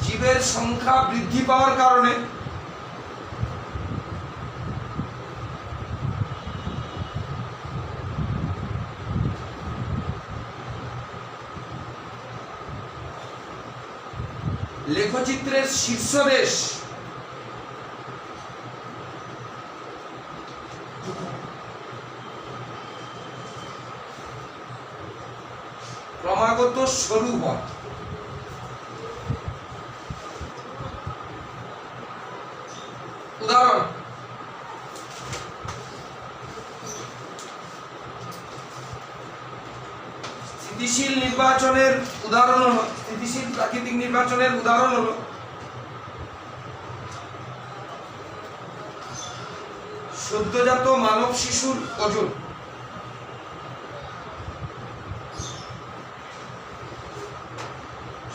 জীবের সংখ্যা বৃদ্ধি পাওয়ার কারণে লেখচিত্রের শীর্ষদেশ ক্রমাগত ক্রমাগত সরু হয়। উদাহরণ, স্থিতিশীল নির্বাচনের উদাহরণ হলো, স্থিতিশীল প্রাকৃতিক নির্বাচনের উদাহরণ হলো সদ্যজাত মানব শিশুর ওজন।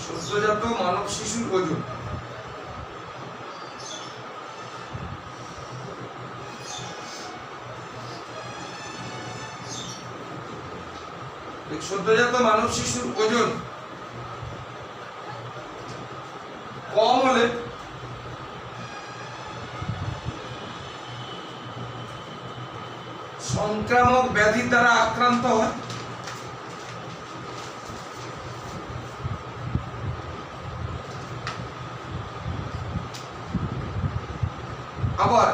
সদ্যজাত মানব শিশুর ওজন সদ্যজাত মানব শিশুর ওজন কম হলে সংক্রামক ব্যাধির দ্বারা আক্রান্ত হয়। আবার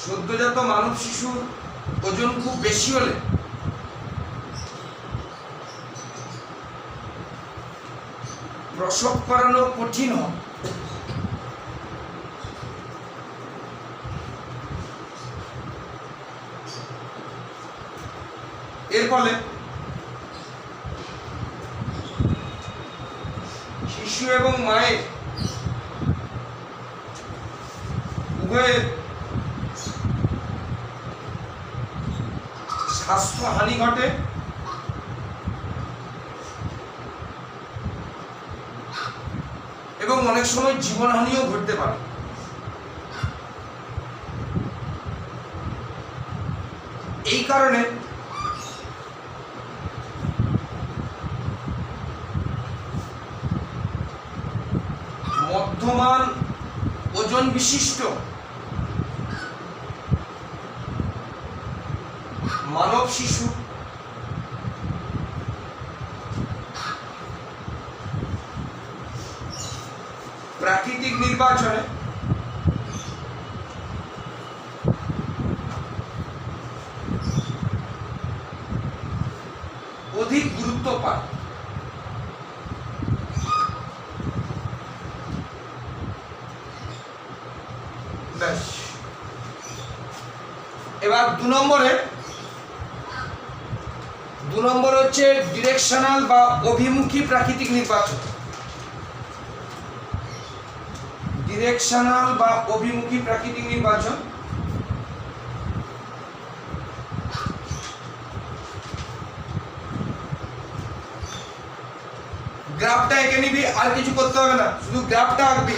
সদ্যজাত মানব শিশুর ওজন খুব বেশি হলে প্রসব করানো কঠিন হয়। এর ফলে শিশু এবং মায়ের উভয়ের স্বাস্থ্যহানি ঘটে এবং অনেক সময় জীবনহানিও ঘটতে পারে। এই কারণে মধ্যমান ওজন বিশিষ্ট মানব শিশু প্রাকৃতিক নির্বাচনে অধিক গুরুত্ব পায়। ব্যাস, এবার দু নম্বর হচ্ছে ডিরেকশনাল বা অভিমুখী প্রাকৃতিক নির্বাচন। ডিরেকশনাল বা অভিমুখী প্রাকৃতিক নির্বাচন গ্রাফটা এঁকে নিবি, আর কিছু করতে হবে না, শুধু গ্রাফটা আঁকবি।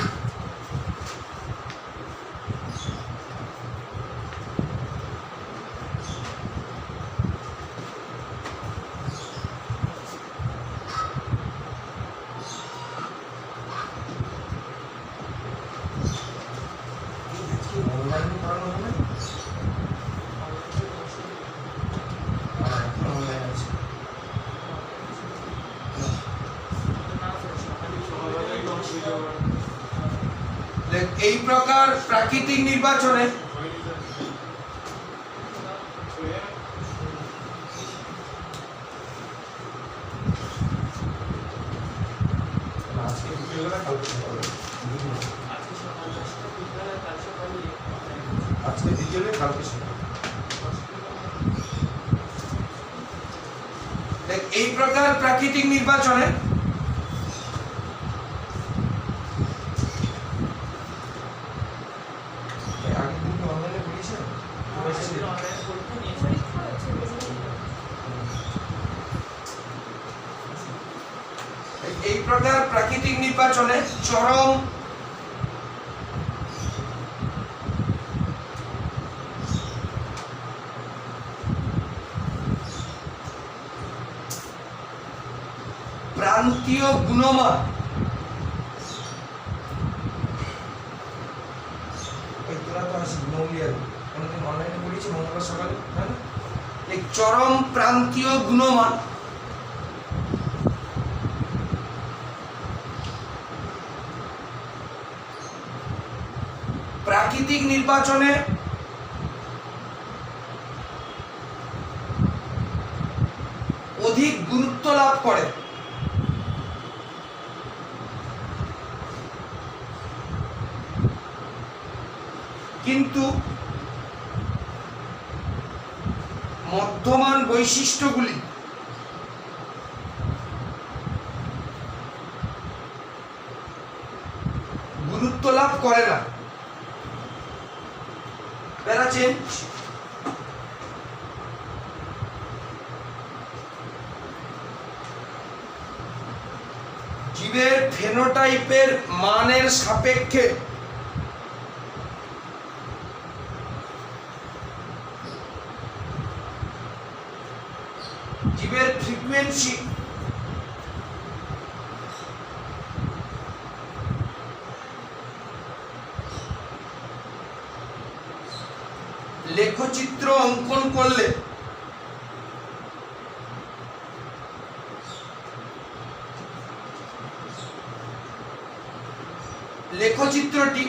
এই প্রকার প্রাকৃতিক নির্বাচনে এই প্রকার প্রাকৃতিক নির্বাচনে এই প্রকার প্রাকৃতিক নির্বাচনে চরম প্রান্তীয় গুণমান এই চরম প্রান্তীয় গুণমান প্রাকৃতিক নির্বাচনে অধিক গুরুত্ব লাভ করে। কিন্তু মধ্যমান বৈশিষ্ট্যগুলি গুরুত্ব লাভ করে না। প্যারা চেঞ্জ। জীবের ফেনোটাইপের মানের সাপেক্ষে জীবের ফ্রিকোয়েন্সি লেখচিত্র অঙ্কন করলে লেখচিত্রটি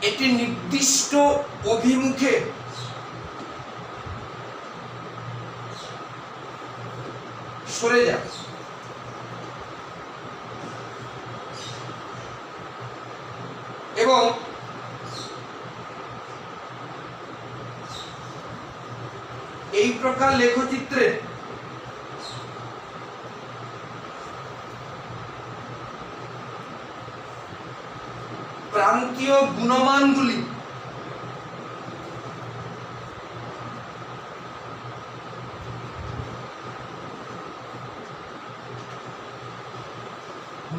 একটি নির্দিষ্ট অভিমুখে সরে যায়। এবং এই প্রকার লেখচিত্রে প্রান্তীয় গুণমানগুলি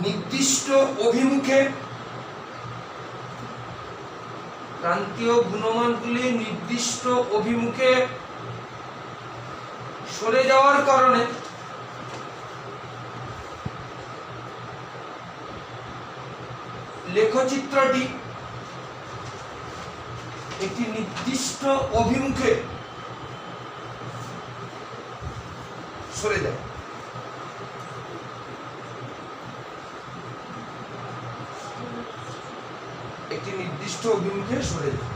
নির্দিষ্ট অভিমুখে সরে যাওয়ার কারণে লেখচিত্রটি একটি নির্দিষ্ট অভিমুখে সরে যায়। একটি নির্দিষ্ট অভিমুখে সরে যায়।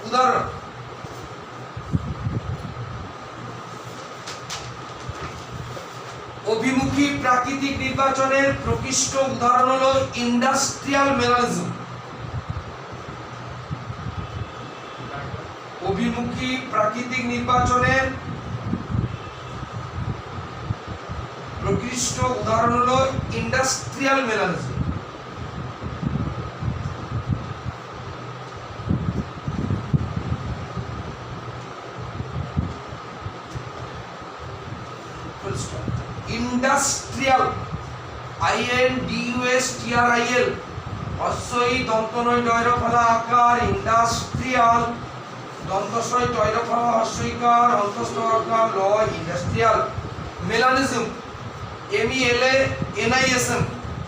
উদাহরণ, অভিমুখী প্রাকৃতিক নির্বাচনের প্রকৃষ্ট উদাহরণ হলো ইন্ডাস্ট্রিয়াল মেলানিজম। অভিমুখী প্রাকৃতিক নির্বাচনের প্রকৃষ্ট উদাহরণ হলো ইন্ডাস্ট্রিয়াল মেলানিজম। ইন্ডাস্ট্রিয়াল INDUSTRIAL অশ্বই দন্তনয় ডয়রফলা আকার ইন্ডাস্ট্রিয়াল দন্তস্বয় ডয়রফলা হস্যইকার অন্তস্থ আকার ল ইন্ডাস্ট্রিয়াল মেলানিজম MELANISM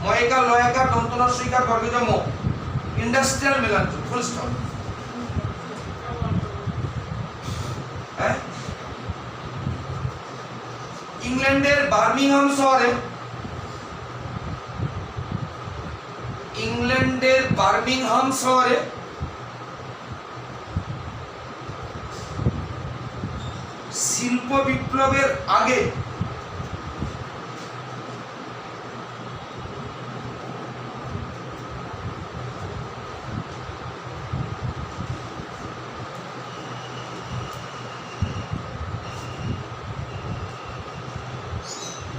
ময়কার লয়াকার দন্তনস্বইকার বর্গজম ইন্ডাস্ট্রিয়াল মেলানিজম। Full stop. হ্যাঁ, ইংল্যান্ডের বার্মিংহাম শহরে শিল্প বিপ্লবের আগে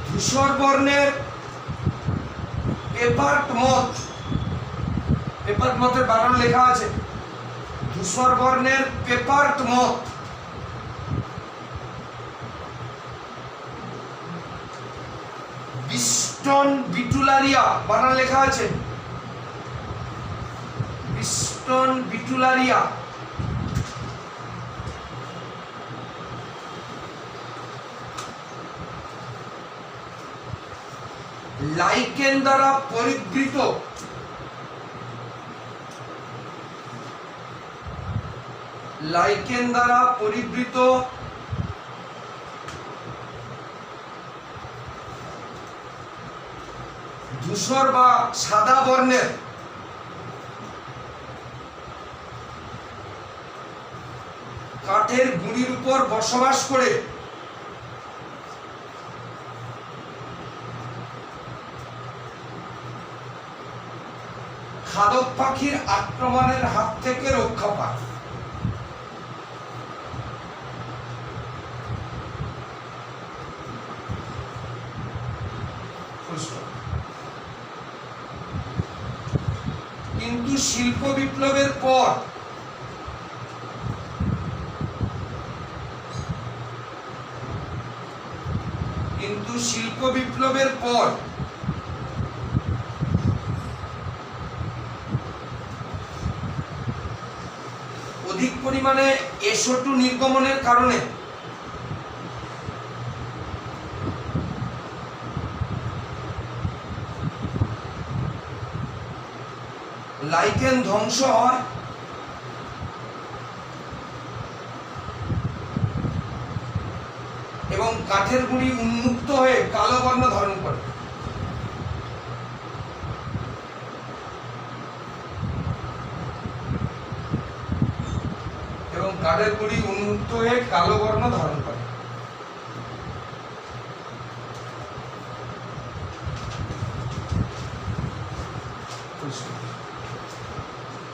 ধূসর বর্ণের পেপার্ট মথের বানান লেখা আছে। ধূসর বর্ণের পেপার্ট মথ বিস্টন বিটুলারিয়া বানান লেখা আছে। বিস্টন বিটুলারিয়া লাইকেন দ্বারা পরিবৃত ধূসর বা সাদা বর্ণের কাঠের গুঁড়ির উপর বসবাস করে খাদক পাখির আক্রমণের হাত থেকে রক্ষা পায়। কিন্তু শিল্প বিপ্লবের পর অধিক পরিমাণে SO2 নির্গমনের কারণে লাইকেন ধ্বংস হয় এবং কাঠের গুঁড়ি উন্মুক্ত হয়ে কালো বর্ণ ধারণ করে। কাঠের গুঁড়ি উন্মুক্ত হয়ে কালো বর্ণ ধারণ করে।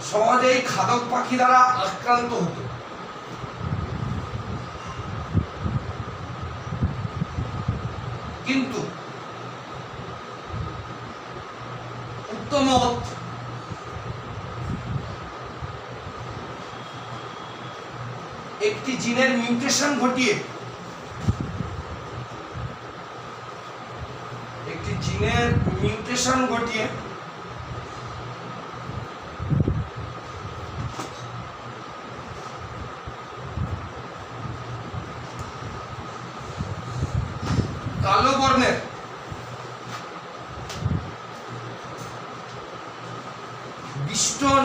সহজেই খাদক পাখি দ্বারা আক্রান্ত হতো। কিন্তু উত্তম একটি জিনের মিউটেশন ঘটিয়ে কালো বর্ণের বিস্টন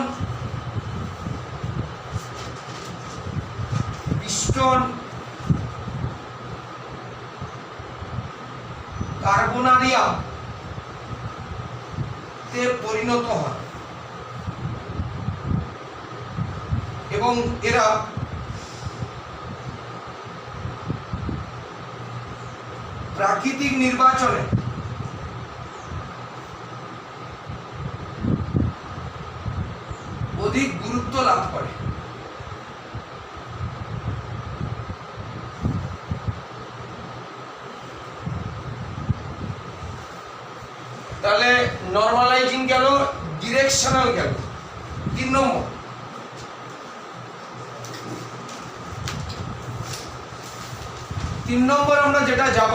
কার্বোনারিয়াম তে পরিণত হয় এবং এরা প্রাকৃতিক নির্বাচনে অধিক গুরুত্ব লাভ করে। তাহলে নরমালাইজিং গেল, ডিরেকশনাল গেল। 3 নম্বর, আমরা যেটা যাব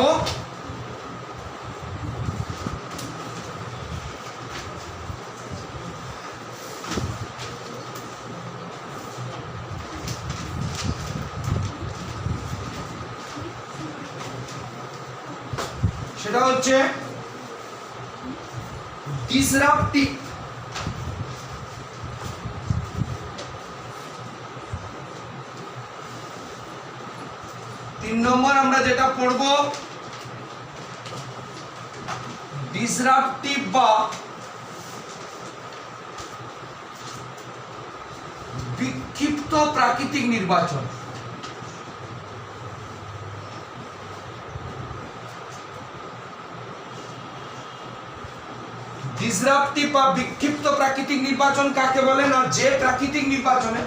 সেটা হচ্ছে ডিসরাপটিভ। 3 নম্বর আমরা যেটা পড়ব, ডিসরাপটিভ বা বিক্ষিপ্ত প্রাকৃতিক নির্বাচন। ডিসরাপটিভ বা বিক্ষিপ্ত প্রাকৃতিক নির্বাচন কাকে বলে? না, যে প্রাকৃতিক নির্বাচনে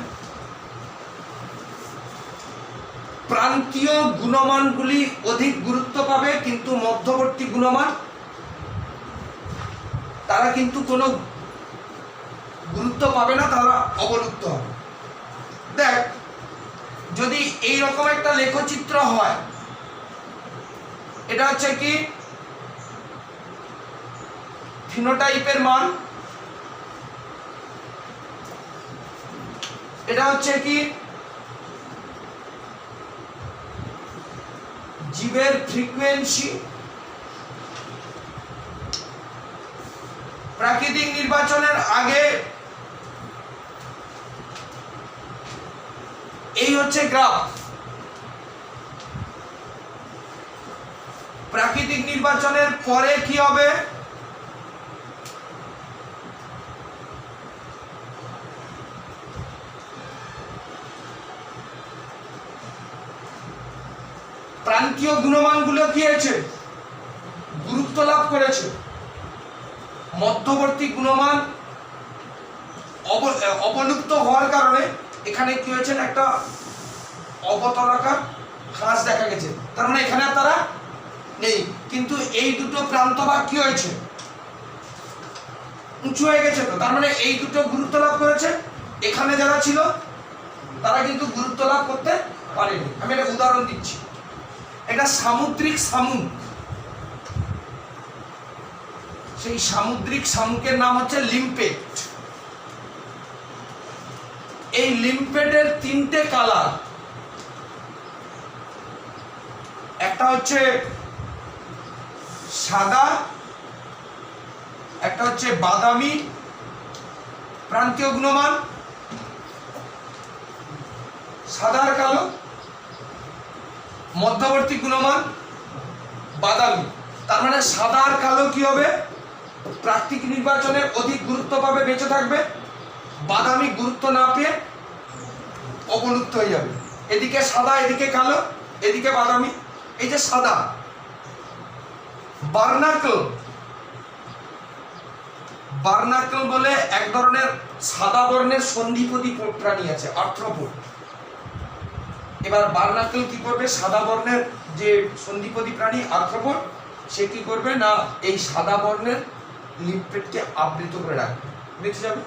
প্রান্তীয় গুণমানগুলি অধিক গুরুত্ব পাবে কিন্তু মধ্যবর্তী গুণমান তারা কিন্তু কোনো গুরুত্ব পাবে না, তারা অবলুপ্ত হবে। দেখ, যদি এই রকম একটা লেখচিত্র হয়, এটা হচ্ছে কি ফিনোটাইপের মান, এটা হচ্ছে কি জীবের ফ্রিকোয়েন্সি। প্রাকৃতিক নির্বাচনের আগে এই হচ্ছে গ্রাফ। প্রাকৃতিক নির্বাচনের পরে কি হবে? প্রান্তীয় গুণমানগুলো কি হয়েছে? গুরুত্ব লাভ করেছে। মধ্যবর্তী গুণমান অবলুপ্ত হওয়ার কারণে এখানে কি হয়েছে, একটা অবতলাকার খাঁজ দেখা গেছে। তার মানে এখানে আর তারা নেই, কিন্তু এই দুটো প্রান্ত ভাগ কি হয়েছে, উঁচু হয়ে গেছে। তো তার মানে এই দুটো গুরুত্ব লাভ করেছে, এখানে যারা ছিল তারা কিন্তু গুরুত্ব লাভ করতে পারেনি। আমি একটা উদাহরণ দিচ্ছি, এটা সামুদ্রিক শামুক, সেই সামুদ্রিক শামুকের নাম হচ্ছে লিম্পেট। এই লিম্পেটের তিনটে কালার, একটা হচ্ছে সাদা, একটা হচ্ছে বাদামি প্রান্তীয় গুণমান, সাদা আর কালো। মধ্যবর্তী গুণমান বাদামি। তার মানে সাদা আর কালো কি হবে, প্রাকৃতিক নির্বাচনের অধিক গুরুত্ব পাবে, বেঁচে থাকবে। বাদামি গুরুত্ব না পেয়ে অবলুপ্ত হয়ে যাবে। এদিকে সাদা, এদিকে কালো, এদিকে বাদামি। এই যে সাদা বার্নাকল বলে এক ধরনের সাদা বর্ণের সন্ধিপদী প্রাণী আছে, আর্থ্রোপোড। এবার বার্নাকল কি করবে, সাদা বর্ণের যে সন্ধিপদী প্রাণী আর্থ্রোপোড, সে কি করবে না, এই সাদা বর্ণের লিম্পেটকে আবৃত করে রাখবে, বেঁচে যাবে।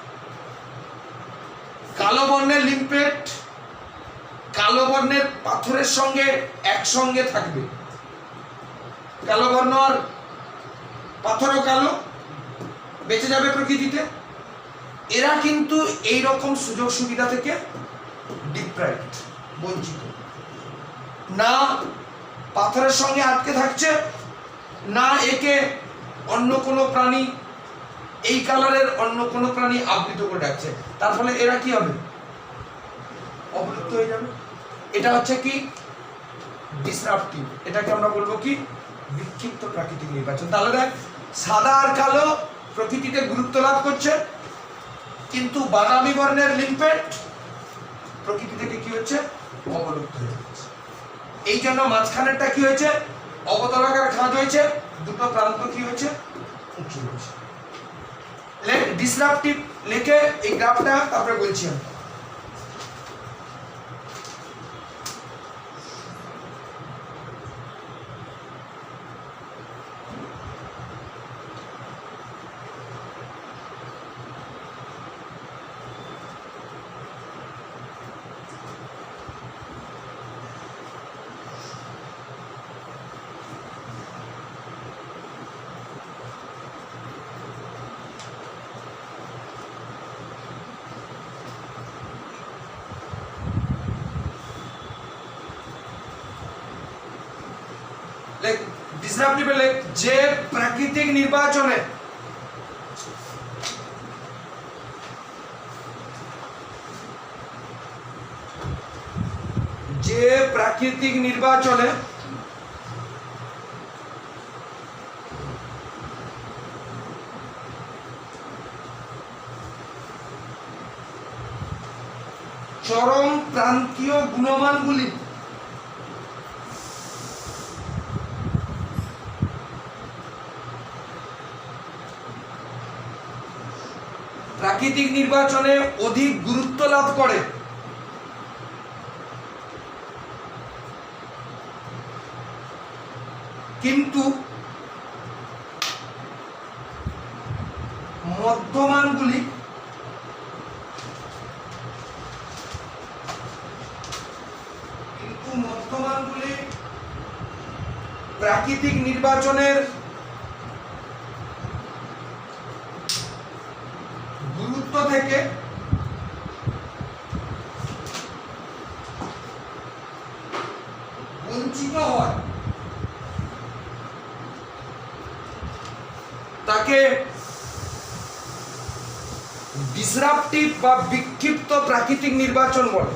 কালো বর্ণের লিম্পেট কালো বর্ণের পাথরের সঙ্গে একসঙ্গে থাকবে। কালো বর্ণ আর পাথরও কালো, বেঁচে যাবে প্রকৃতিতে। এরা কিন্তু এই রকম সুযোগ সুবিধা থেকে ডিপ্রাইভড, বঞ্চিত। না পাথরের সঙ্গে আটকে থাকছে, না একে অন্য কোনো প্রাণী, এই কালারের অন্য কোনো প্রাণী আবৃত করে রাখছে। তার ফলে এরা কি হবে, অবলুপ্ত হয়ে যাবে। এটা হচ্ছে কি ডিসরাপটিভ, এটাকে আমরা বলবো কি বিক্ষিপ্ত প্রাকৃতিক নির্বাচন। তাহলে দেখ, সাদা আর কালো প্রকৃতিতে গুরুত্ব লাভ করছে, কিন্তু বাদামি বর্ণের লিম্পেট প্রকৃতি থেকে কি হচ্ছে, অবলুপ্ত হয়ে যাচ্ছে। এই জন্য মাঝখানেরটা কি হয়েছে, অবতলাকার খাঁজ হয়েছে, দুটো প্রান্ত কি হয়েছে, উঁচু হয়েছে। ডিসরাপটিভ লিখে এই গ্রাফটা তারপরে বলছি আমি। ডিসরাপটিভ যে প্রাকৃতিক নির্বাচনে চরম প্রান্তীয় গুণমানগুলি প্রাকৃতিক নির্বাচনে অধিক গুরুত্ব লাভ করে, কিন্তু মধ্যমানগুলি প্রাকৃতিক নির্বাচনের গুরুত্ব থেকে বঞ্চিত হয়, তাকে ডিসরাপটিভ বা বিক্ষিপ্ত প্রাকৃতিক নির্বাচন বলে।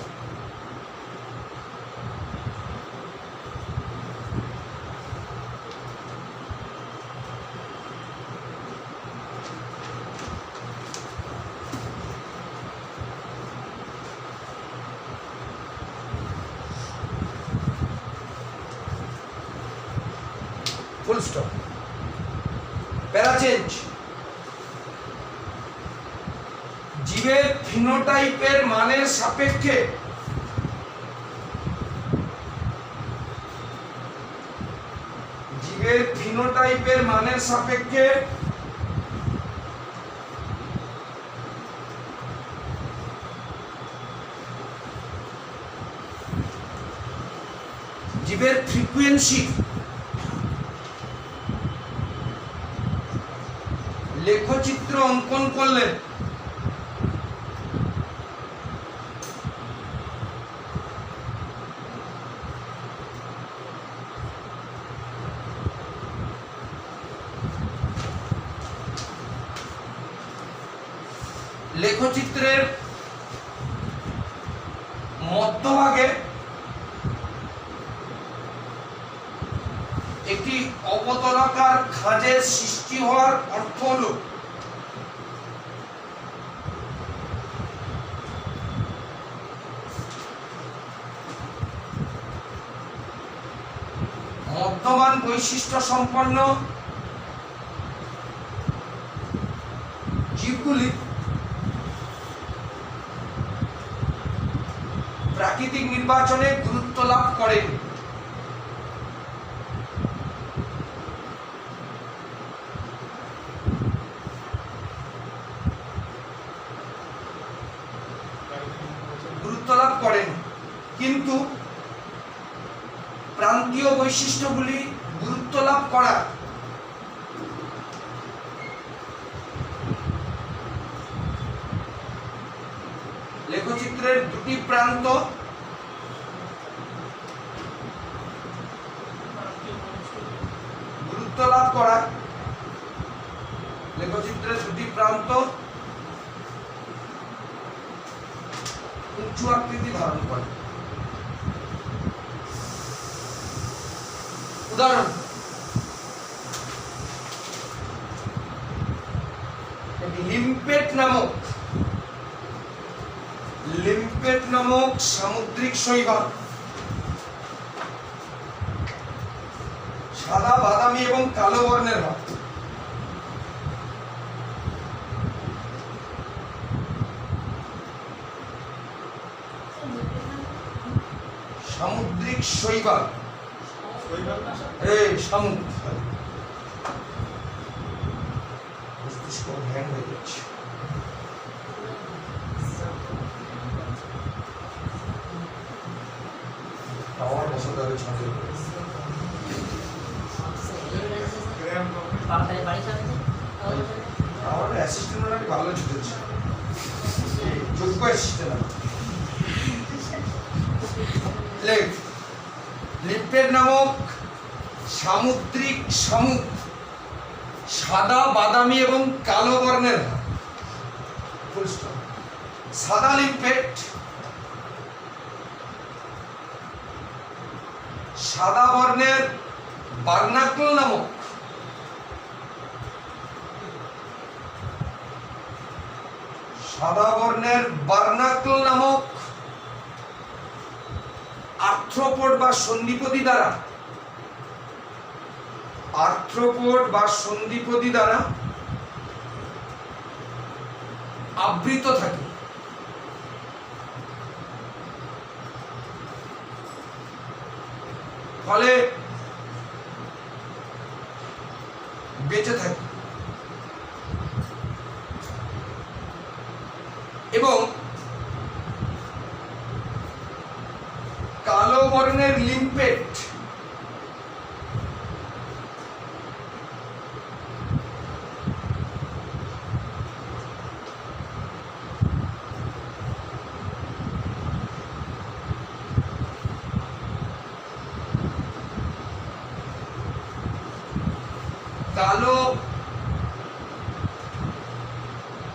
Full stop. প্যারাচেঞ্জ, জীবের ফিনোটাইপের মানের সাপেক্ষে জীবের ফিনোটাইপের মানের সাপেক্ষে জীবের ফ্রিকোয়েন্সি লেখচিত্র অঙ্কন করলেন। লেখচিত্রের মধ্যভাগে একটি অবতলাকার খাঁজের সৃষ্টি হওয়ার অর্থ হল মধ্যমান বৈশিষ্ট্য সম্পন্ন জীবগুলি প্রাকৃতিক নির্বাচনে গুরুত্ব লাভ করেন। কিন্তু প্রান্তীয় বৈশিষ্ট্যগুলি গুরুত্ব লাভ করা লেখচিত্রের দুটি প্রান্ত গুরুত্ব লাভ করা লেখচিত্রের দুটি প্রান্ত উঁচু আকৃতি ধারণ করে। উদাহরণ, লিম্পেট নামক সামুদ্রিক শৈবাল সাদা, বাদামি এবং কালো বর্ণের হয়। সামুদ্রিক শৈবাল, এই সামুদ্রিক মস্তিষ্ক হ্যাং হয়ে যাচ্ছে। আমার বসাতে হবে ছাদে। আমার অ্যাসিস্ট্যান্ট নাকি ভালো ছুটেছে, যোগ্য অ্যাসিস্ট্যান্ট। লিম্পেট নামক সামুদ্রিক শামুক সাদা, বাদামি এবং কালো বর্ণের হয়। সাদা লিম্পেট সাদা বর্ণের বার্নাকল নামক আর্থ্রোপোড বা সন্ধিপতি দ্বারা আবৃত থাকে। ফলে বেঁচে থাকে এবং কালো বর্ণের লিম্পেট কালো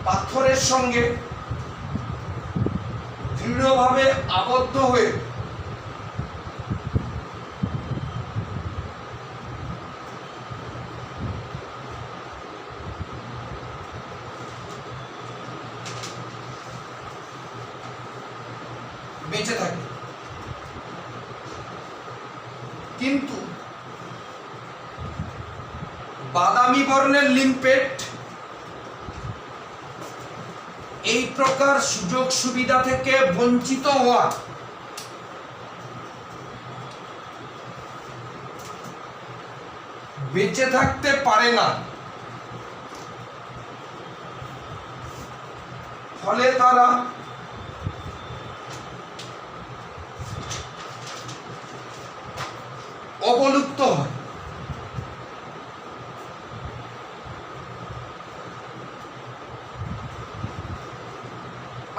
পাথরের সঙ্গে দৃঢ়ভাবে আবদ্ধ হয়ে বেঁচে থাকে। কিন্তু বাদামি বর্ণের লিম্পেট এই প্রকার সুযোগ সুবিধা থেকে বঞ্চিত হওয়া বেঁচে থাকতে পারে না, ফলে তারা অবলুপ্ত হয়।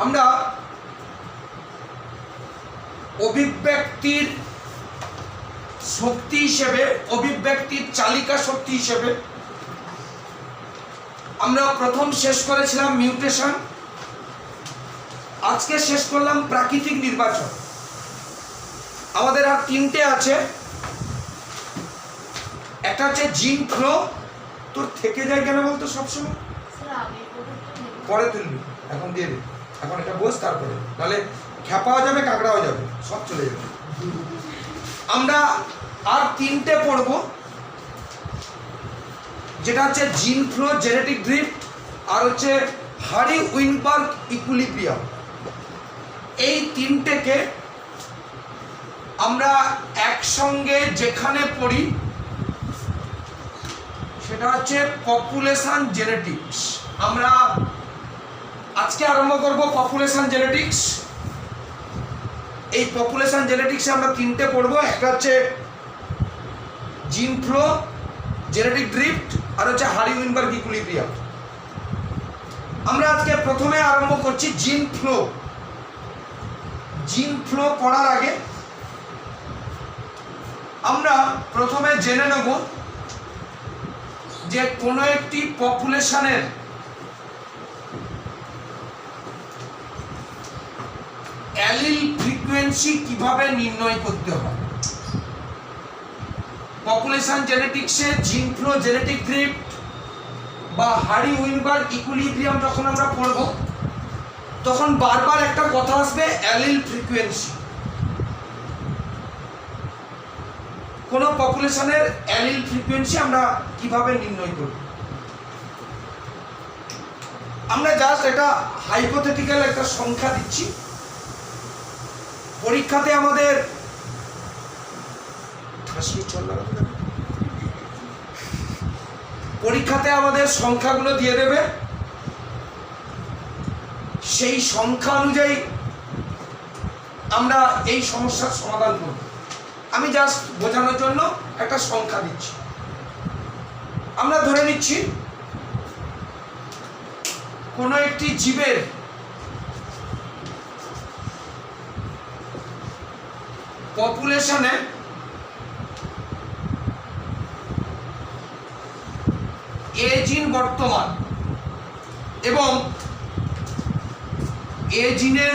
আমরা অভিব্যক্তির শক্তি হিসেবে, অভিব্যক্তির চালিকা শক্তি হিসেবে আমরা প্রথম শেষ করেছিলাম মিউটেশন, আজকে শেষ করলাম প্রাকৃতিক নির্বাচন। আমাদের আর তিনটে আছে, একটা হচ্ছে জিন ফ্লো। তোর থেকে যায় কেন বলতো সবসময়? পরে তুলবি, এখন দিয়ে দে, এখন এটা বস, তারপরে নাহলে খ্যাপাও যাবে, কাঁকড়াও যাবে, সব চলে যাবে। আমরা আর তিনটে পড়ব, যেটা হচ্ছে জিন ফ্লো, জেনেটিক ড্রিফট, আর হচ্ছে হারি উইনবার্গ ইকুইলিব্রিয়াম। এই তিনটেকে আমরা একসঙ্গে যেখানে পড়ি সেটা হচ্ছে পপুলেশন জেনেটিক্স। আমরা আজকে আরম্ভ করব পপুলেশন জেনেটিক্স। এই পপুলেশন জেনেটিক্সে আমরা তিনটে পড়বো, একটা হচ্ছে জিন ফ্লো, জেনেটিক ড্রিফট, আর হচ্ছে হারি উইনবার্গ ইকুইলিব্রিয়াম। আমরা আজকে প্রথমে আরম্ভ করছি জিন ফ্লো। জিন ফ্লো পড়ার আগে আমরা প্রথমে জেনে নেব যে কোনো একটি পপুলেশনের অ্যালিল ফ্রিকোয়েন্সি কিভাবে নির্ণয় করতে হয়। পপুলেশন জেনেটিক্সে জিন ফ্লো, জেনেটিক ড্রিফট বা হারি উইনবার্গ ইকুইলিব্রিয়াম যখন আমরা পড়ব, তখন বারবার একটা কথা আসবে, অ্যালিল ফ্রিকোয়েন্সি। কোনো পপুলেশনের অ্যালিল ফ্রিকোয়েন্সি আমরা কিভাবে নির্ণয় করব। আমরা জাস্ট এটা হাইপোথেটিক্যাল একটা সংখ্যা দিচ্ছি। পরীক্ষাতে আমাদের সংখ্যাগুলো দিয়ে দেবে, সেই সংখ্যা অনুযায়ী আমরা এই সমস্যার সমাধান করব। আমি জাস্ট বোঝানোর জন্য একটা সংখ্যা দিচ্ছি। আমরা ধরে নিচ্ছি কোনো একটি জীবের পপুলেশনে এ জিন বর্তমান এবং এ জিনের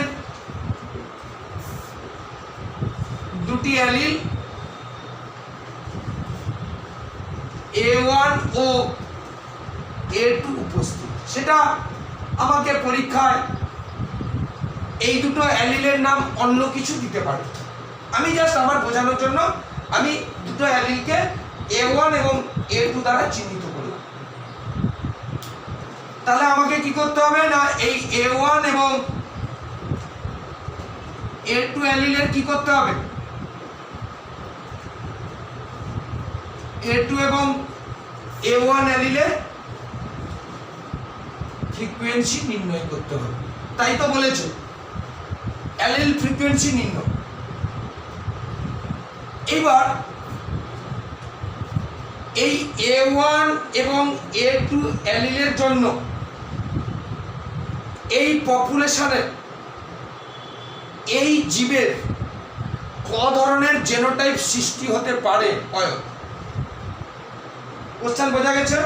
দুটি অ্যালিল A1 ও A2 উপস্থিত। সেটা আমাকে পরীক্ষায় এই দুটো অ্যালিলের নাম অন্য কিছু দিতে পারে। আমি জাস্ট আমার বোঝানোর জন্য আমি দুটো অ্যালিলকে A1 এবং A2 দ্বারা চিহ্নিত করলাম। তাহলে আমাকে কি করতে হবে না, এই A1 এবং A2 অ্যালিলের কি করতে হবে, A2 এবং A1 অ্যালিলের ফ্রিকোয়েন্সি নির্ণয় করতে হবে। তাই তো বলেছে অ্যালিল ফ্রিকোয়েন্সি নির্ণয়। এবার এই A1 এবং A2 অ্যালিলের জন্য এই পপুলেশনের এই জীবের ক ধরনের জেনোটাইপ সৃষ্টি হতে পারে। কোশ্চেন বোঝা গেছে?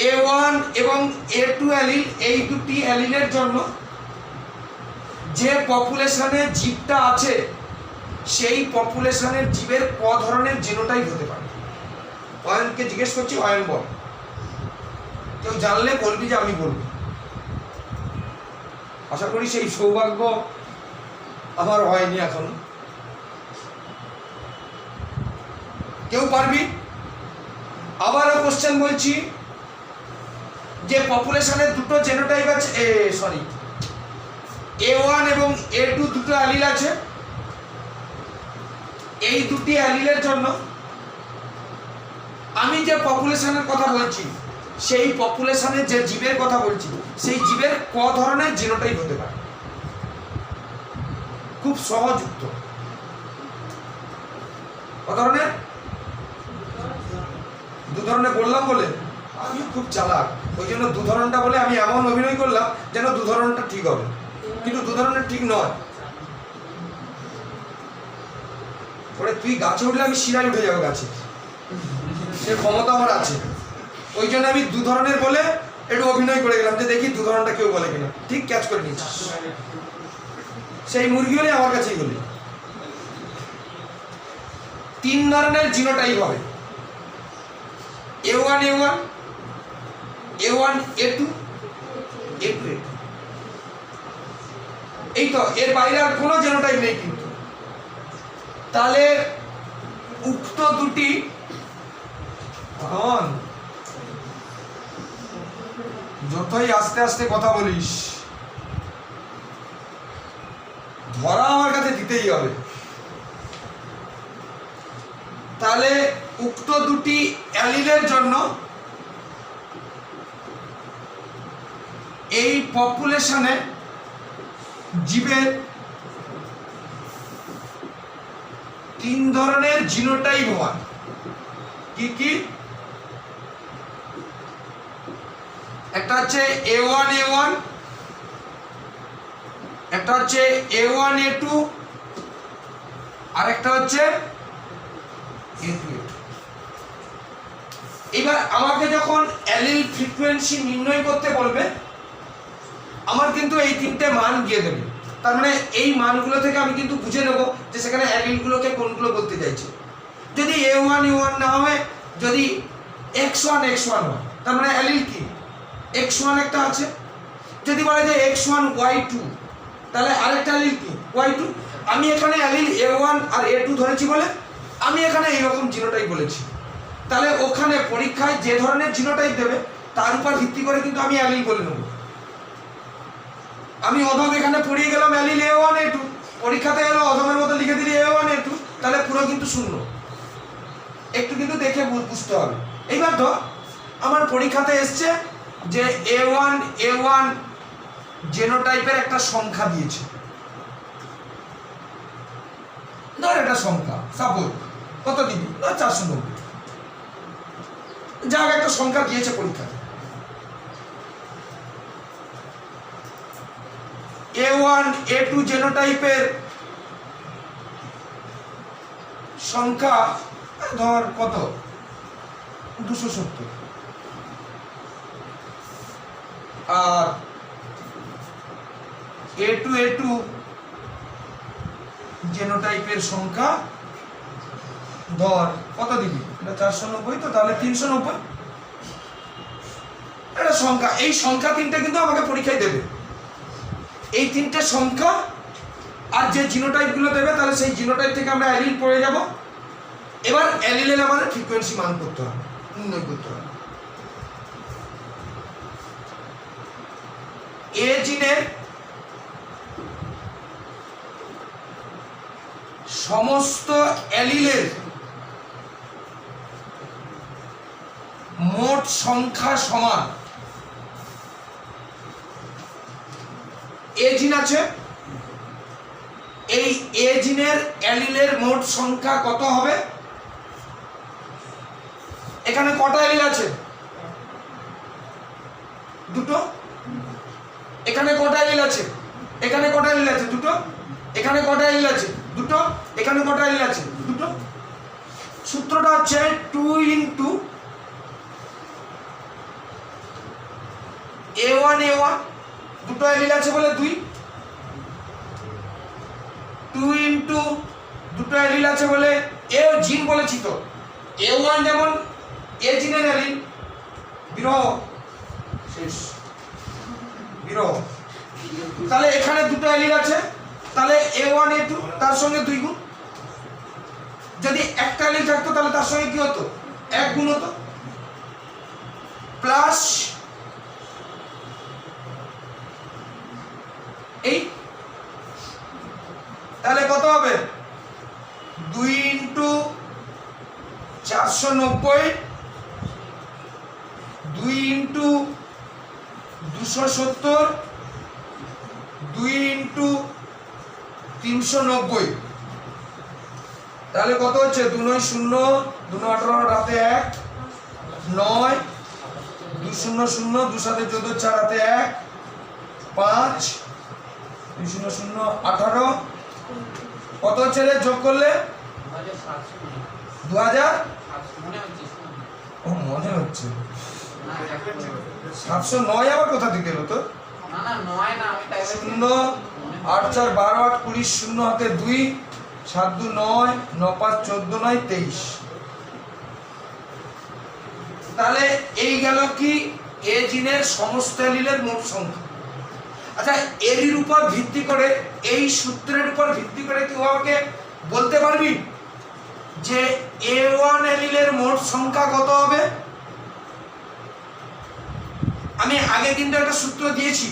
A1 এবং A2 অ্যালিল, এই দুটি অ্যালিলের জন্য যে পপুলেশনে জীবটা আছে সেই পপুলেশনের জীবের ক ধরনের জিনোটাইপ হতে পারে। অয়নকে জিজ্ঞেস করছি, অয়ন বল। কেউ জানলে বলবি যে আমি বলবো। আশা করি সেই সৌভাগ্য আমার হয়নি এখনো। কেউ পারবি? আবারও কোশ্চেন বলছি যে পপুলেশনের দুটো জেনোটাইপ আছে, A1 এবং A2 দুটো অ্যালিল আছে। এই দুটি অ্যালিলের জন্য আমি যে পপুলেশনের কথা বলছি, সেই পপুলেশনের যে জীবের কথা বলছি, সেই জীবের ক ধরনের জিনোটাইপ হতে পারে? খুব সহজ উত্তর। ক ধরনের? দু ধরনের বললাম বলে আমি খুব চালাক, ওই জন্য দু ধরনটা বলে আমি এমন অভিনয় করলাম যেন দু ধরনটা ঠিক হবে, কিন্তু দু ধরনের ঠিক নয়। ওরে তুই গাছে উঠলে আমি শিরায় উঠে যাবো গাছে, সে ক্ষমতা আমার আছে। ওই জন্য আমি দু ধরনের বলে একটু অভিনয় করে গেলাম যে দেখি দু ধরনটা কেউ বলে কিনা। ঠিক ক্যাচ করে নিয়েছিস, সেই মুরগি হলে আমার কাছেই বলি। তিন ধরনের জিনোটাইপ হবে, A1 A1, A1 A2, A2 A2। এই তো, এর বাইরে আর কোনো জিনোটাইপ নেই। কিন্তু তাহলে উক্ত দুটি যতই আস্তে আস্তে কথা বলিস, ধরা আমার কাছে দিতেই হবে। তাহলে উক্ত দুটি অ্যালিলের জন্য এই পপুলেশনে জীবের তিন ধরনের জিনোটাইপ হয়। কি কি? একটা হচ্ছে A1 A1, একটা হচ্ছে A1 A2, আর একটা হচ্ছে A2 A2। এবার আমাকে যখন অ্যালিল ফ্রিকোয়েন্সি নির্ণয় করতে বলবে, আমার কিন্তু এই তিনটে মান দিয়ে দেবে। তার মানে এই মানগুলো থেকে আমি কিন্তু বুঝে নেব যে সেখানে অ্যালিলগুলোকে কোনগুলো বলতে চাইছে। যদি A1 A1 না হয়, যদি X1 X1 হয়, তার মানে অ্যালিল কি? X1 একটা আছে। যদি বলে যে X1 Y2, তাহলে আরেকটা অ্যালিল কি? Y2। আমি এখানে অ্যালিল A1 আর A2 ধরেছি বলে আমি এখানে এইরকম জিনোটাইপ বলেছি। তাহলে ওখানে পরীক্ষায় যে ধরনের জিনোটাইপ দেবে তার উপর ভিত্তি করে কিন্তু আমি অ্যালিল বলে নেব। আমি অধম এখানে পড়িয়ে গেলাম অ্যালিল A1 A2, পরীক্ষাতে এলো অধমের মতো লিখে দিলি A1 A2, তাহলে পুরো কিন্তু শূন্য। একটু কিন্তু দেখে বুঝতে হবে। এইবার তো আমার পরীক্ষাতে এসছে যে A1 A1 জেনোটাইপের একটা সংখ্যা দিয়েছে, ধর একটা সংখ্যা, সাপোজ কত দিবি? 490। যা একটা সংখ্যা দিয়েছে পরীক্ষাতে। A1 A2 জেনোটাইপের সংখ্যা ধর কত? 270। আর A2 A2 জেনোটাইপের সংখ্যা ধর কত দিবি? এটা 490, তো তাহলে 390। এটা সংখ্যা, এই সংখ্যা তিনটে কিন্তু আমাকে পরীক্ষায় দেবে। এই তিনটে সংখ্যা আর যে জিনোটাইপ গুলো দেবে, তাহলে সেই জিনোটাইপ থেকে আমরা অ্যালিল পড়ে যাব। এবার অ্যালিলের আমাদের ফ্রিকোয়েন্সি মান করতে হবে, নির্ণয় করতে হবে। এ জিনের সমস্ত অ্যালিলের মোট সংখ্যা সমান। এ জিন আছে, এই এ জিনের অ্যালিলের মোট সংখ্যা কত হবে? এখানে কটা অ্যালিল আছে? দুটো। এখানে কটা অ্যালিল আছে? এখানে কটা অ্যালিল আছে? দুটো। এখানে কটা অ্যালিল আছে? দুটো। এখানে কটা অ্যালিল আছে? দুটো। সূত্রটা হচ্ছে 2 × A1 A1, দুটো অ্যালিল আছে বলে 2। 2 × দুটো অ্যালিল আছে বলে এ জিন বলেছি তো। A1 যেমন এ জিনের অ্যালিল, বিরহ শেষ, বিরহ। তাহলে এখানে দুটো অ্যালিল আছে, তাহলে A1 A2 তার সঙ্গে 2 গুণ। যদি একটা অ্যালিল থাকতো তাহলে তার সঙ্গে কি হতো? 1 গুণ হতো। প্লাস এই, তাহলে কত হবে 2 ইন্টু 490, 2 ইন্টু 270, 2 ইন্টু 390, তাহলে কত হচ্ছে 2 9 0, 2 9 18 রাতে 1 9, 2 0 0, 2 7 14 4 রাতে 1 5, 2 0 0 18, কত হচ্ছে রে যোগ করলে 2000, ও মনে হচ্ছে 709 আবার কোথা থেকে এলো তো? 0 8 4 12 8 20 0 হাতে 2 7 2 9 9 5 14 9 23, তাহলে এই গেল কি এ জিনের সমস্ত অ্যালিলের মোট সংখ্যা। আচ্ছা, এর উপর ভিত্তি করে, এই সূত্রের উপর ভিত্তি করে তুই আমাকে বলতে পারবি যে A1 অ্যালিলের মোট সংখ্যা কত হবে? আমি আগে কিন্তু একটা সূত্র দিয়েছি,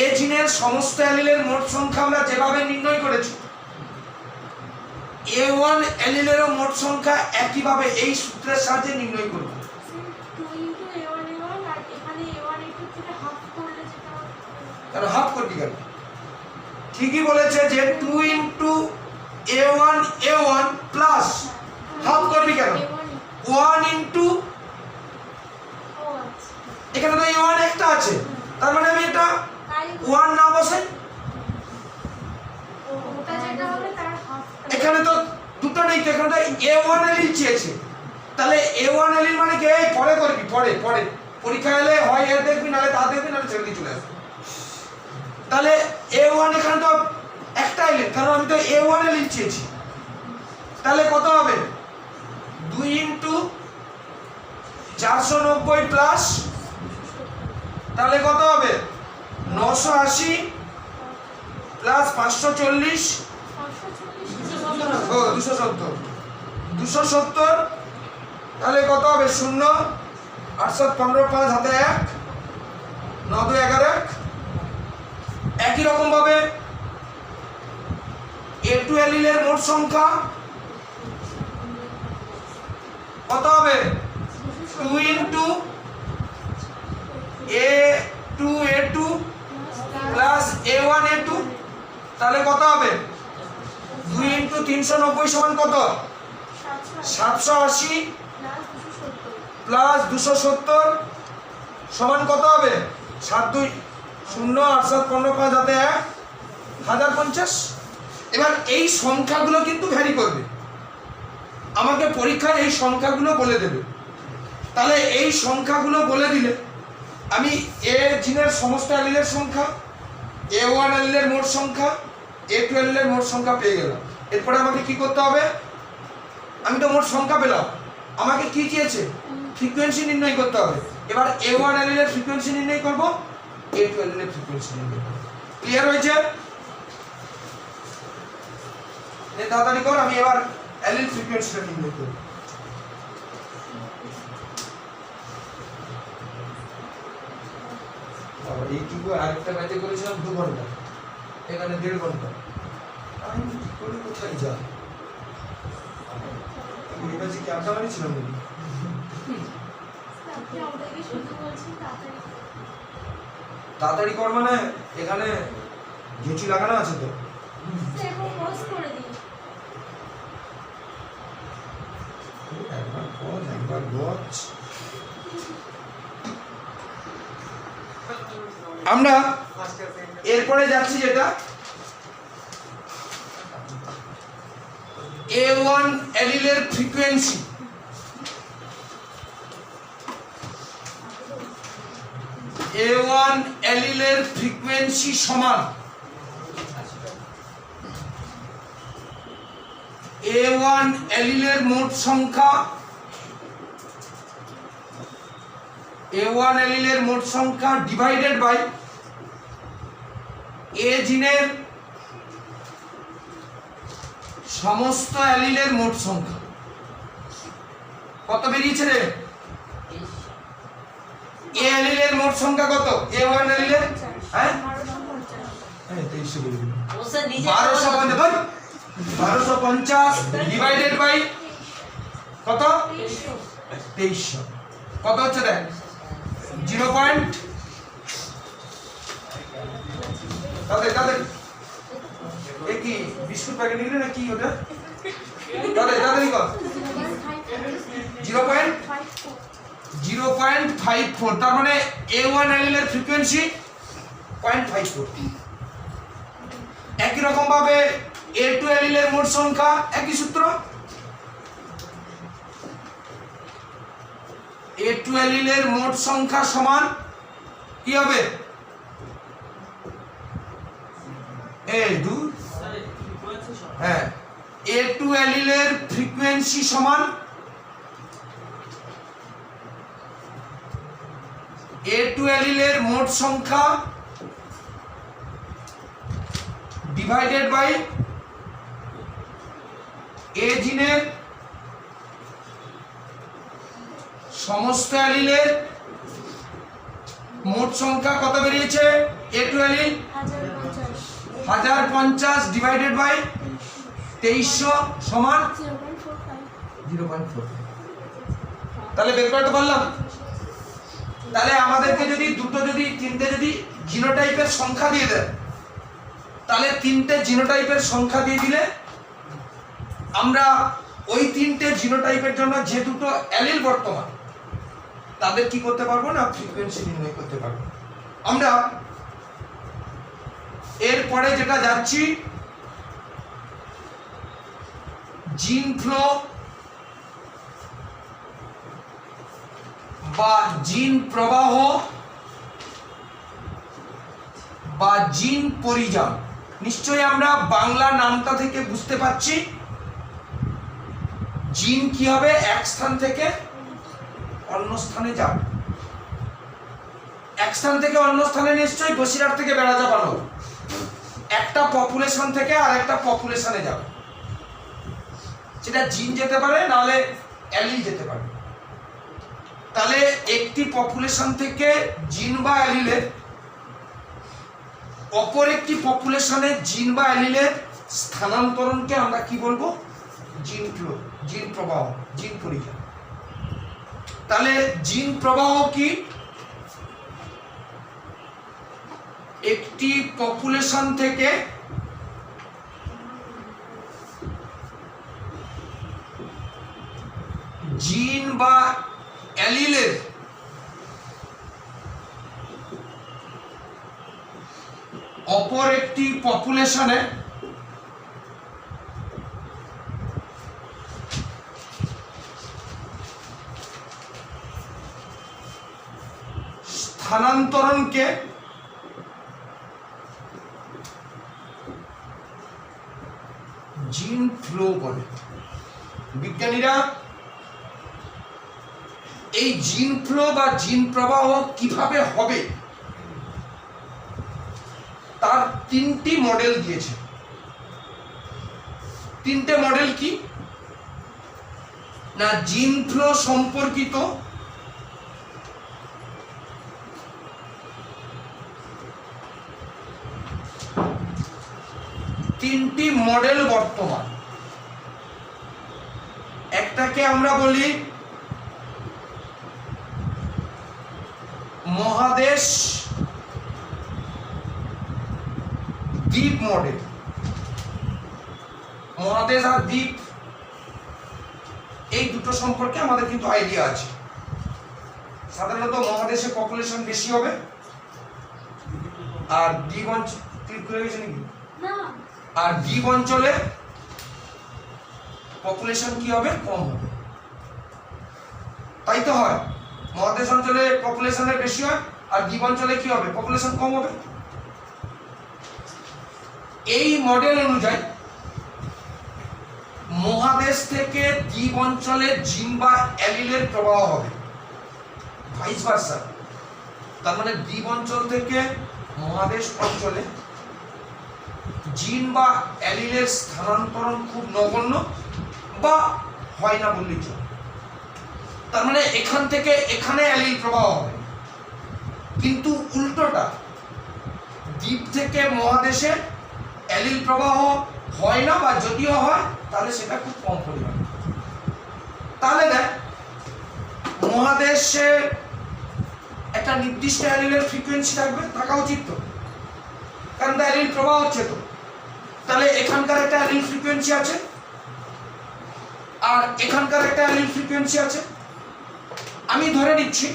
এ জিনের সমস্ত অ্যালিলের মোট সংখ্যা আমরা যেভাবে নির্ণয় করেছি, A1 অ্যালিলেরও মোট সংখ্যা একইভাবে এই সূত্রের সাহায্যে নির্ণয় করব। 2 into A1 A1 আর এখানে A1 A2 থেকে হাফ করলে যেটা কেন হাফ করবি কেন? ঠিকই বলেছে যে 2 into A1 A1 plus half করবি কেন? A1 1 ইন্টু, ও আচ্ছা, এখানে তো A1 একটা আছে, তার মানে আমি এটা তাই 1 না বসে, ওটা যেটা হবে তার হাফ, এখানে তো দুটো নেই তো, এখানে তো A1 এলিল চেয়েছে, তাহলে A1 এলিল মানে কি? এই পরে করবি, পরে পরে পরীক্ষা এলে হয় এর দেখবি, নাহলে তা দেখবি, নাহলে ছেড়ে দিয়ে চলে আসবি। তাহলে A1 এখানে তো একটা এলিল, কারণ আমি তো A1 এলিল চেয়েছি, তাহলে কত হবে 2 ইন্টু 490 প্লাস, তাহলে কত হবে 980 প্লাস 540, 540 ও 270, তাহলে কত হবে 0 8 7 15 5 হাতে 1 9 2 11 1। একই রকম ভাবে A2 অ্যালিলের মোট সংখ্যা কত হবে 2 into A2 A2 plus A1 A2, তাহলে কত হবে 2 ইন্টু 390 সমান কত 780 প্লাস 270 সমান কত হবে 7 2 0 8 7 15 5 হাতে 1 1050। এবার এই সংখ্যাগুলো কিন্তু ভ্যারি করবে, আমাকে পরীক্ষায় এই সংখ্যাগুলো বলে দেবে, তাহলে এই সংখ্যাগুলো বলে দিলে আমি এ জিনের সমস্ত অ্যালিলের সংখ্যা, A1 অ্যালিলের মোট সংখ্যা, A2 অ্যালিলের মোট সংখ্যা পেয়ে গেলাম। এরপরে আমাকে কি করতে হবে? আমি তো মোট সংখ্যা পেলাম, আমাকে কি চেয়েছে? ফ্রিকোয়েন্সি নির্ণয় করতে হবে। এবার A1 অ্যালিলের ফ্রিকোয়েন্সি নির্ণয় করব, A2 অ্যালিলের ফ্রিকোয়েন্সি নির্ণয় করব। ক্লিয়ার হয়েছে? তাড়াতাড়ি কর, আমি এবার অ্যালিল ফ্রিকোয়েন্সিটা নির্ণয় করব। আবার এইটুকু আরেকটা ব্যাচে করেছিলাম 2 ঘন্টা, এখানে 1.5 ঘন্টা, আমি কি করে কোথায় যাই? এই ব্যাচে কি আড্ডা মারিছিলাম নাকি? আপনি আমাদেরকে শুধু বলছেন তাড়াতাড়ি তাড়াতাড়ি কর মানে এখানে ঘেঁচু লাগানো আছে তো। এখন পজ করে দিন। একবার পজ একবার গজ। আমরা এরপরে যাচ্ছি যেটা A1 অ্যালিলের ফ্রিকোয়েন্সি। A1 অ্যালিলের ফ্রিকোয়েন্সি সমান A1 অ্যালিলের মোট সংখ্যা, A1 অ্যালিলের মোট সংখ্যা ডিভাইডেড বাই এ জিনের সমস্ত অ্যালিলের মোট সংখ্যা। কত বেরিয়েছে রে? এ অ্যালিলের মোট সংখ্যা কত? A1 অ্যালিলের হ্যাঁ 2300 বলে দিলাম। 1250 ডিভাইডেড বাই কত? 2300 কত হচ্ছে দেখ 0 পয়েন্ট তাদের এ কি বিস্কুট প্যাকেট নিলে না কি ওটা তাদের কত 0.54 তার মানে A1 অ্যালিলের ফ্রিকোয়েন্সি 0.54। একই রকম ভাবে A2 অ্যালিলের মোট সংখ্যা একই সূত্র A2 অ্যালিলের মোট সংখ্যা সমান কি হবে হ্যাঁ A2 অ্যালিলের ফ্রিকোয়েন্সি সমান A2 অ্যালিলের মোট সংখ্যা ডিভাইডেড বাই A জিনের সমস্ত অ্যালিলের মোট সংখ্যা কত বেরিয়েছে A2 অ্যালিল 1050 ডিভাইডেড বাই 2300 সমান 0.4। তাহলে বের করতে পারলাম। তাহলে আমাদেরকে যদি তিনটে যদি জিনোটাইপের সংখ্যা দিয়ে দেয় তাহলে তিনটে জিনোটাইপের সংখ্যা দিয়ে দিলে আমরা ওই তিনটে জিনোটাইপের জন্য যে দুটো অ্যালিল বর্তমান তাদের কি করতে পারবো না ফ্রিকোয়েন্সি নির্ণয় করতে পারবো। আমরা এরপরে যেটা যাচ্ছি জিন ফ্লো বা জিন প্রবাহ বা জিন পরিযান। নিশ্চয়ই আমরা বাংলা নামটা থেকে বুঝতে পারছি জিন কি হবে এক স্থান থেকে অন্য স্থানে যাবে। এক স্থান থেকে অন্য স্থানে নিশ্চয়ই বসিরহাট থেকে বেড়া যাবানো একটা পপুলেশন থেকে আর একটা পপুলেশনে যাবে, সেটা জিন যেতে পারে নাহলে অ্যালিল যেতে পারে। তাহলে একটি পপুলেশন থেকে জিন বা অ্যালিলের অপর একটি পপুলেশনে জিন বা অ্যালিলের স্থানান্তরণকে আমরা কি বলবো জিন ফ্লো, জিন প্রবাহ, জিন পরিযান। তাহলে জিন প্রবাহ কি একটি পপুলেশন থেকে জিন বা অ্যালিলের অপর একটি পপুলেশনে স্থানান্তরণকে জিন ফ্লো বলে। বিজ্ঞানীরা এই জিন ফ্লো বা জিন প্রবাহ কিভাবে হবে তার তিনটি মডেল দিয়েছে। তিনটে মডেল কি না জিন ফ্লো সম্পর্কিত তিনটি মডেল বর্তমান। একটাকে আমরা বলি মহাদেশ দ্বীপ মডেল। মহাদেশ আর দ্বীপ এই দুটো সম্পর্কে আমাদের কিন্তু আইডিয়া আছে। সাধারণত মহাদেশে পপুলেশন বেশি হবে আর দ্বীপ অঞ্চল ক্লিক করে গেছে নাকি আর দ্বীপ অঞ্চলে পপুলেশন কি হবে কম হবে, তাই তো হয়। মহাদেশ অঞ্চলে পপুলেশনের বেশি হয় আর দ্বীপ অঞ্চলে কি হবে পপুলেশন কম হবে। এই মডেল অনুযায়ী মহাদেশ থেকে দ্বীপ অঞ্চলে জিন বা অ্যালিলের প্রবাহ হবে, ভাইস ভার্সা। তার মানে দ্বীপ অঞ্চল থেকে মহাদেশ অঞ্চলে জিন বা অ্যালিলের স্থানান্তরণ খুব নগণ্য বা হয় না বললেই চলে। তার মানে এখান থেকে এখানে অ্যালিল প্রবাহ হবে কিন্তু উল্টোটা, দ্বীপ থেকে মহাদেশে অ্যালিল প্রবাহ হয় না, বা যদিও হয় তাহলে সেটা খুব কম পরিমাণে। তাহলে দেখ, মহাদেশে একটা নির্দিষ্ট অ্যালিলের ফ্রিকোয়েন্সি থাকা উচিত তো, কারণ অ্যালিল প্রবাহ হচ্ছে তো। তাহলে এখানকার একটা অ্যালিল ফ্রিকোয়েন্সি আছে, আর এখানকার একটা অ্যালিল ফ্রিকোয়েন্সি আছে। আমি ধরে নিচ্ছি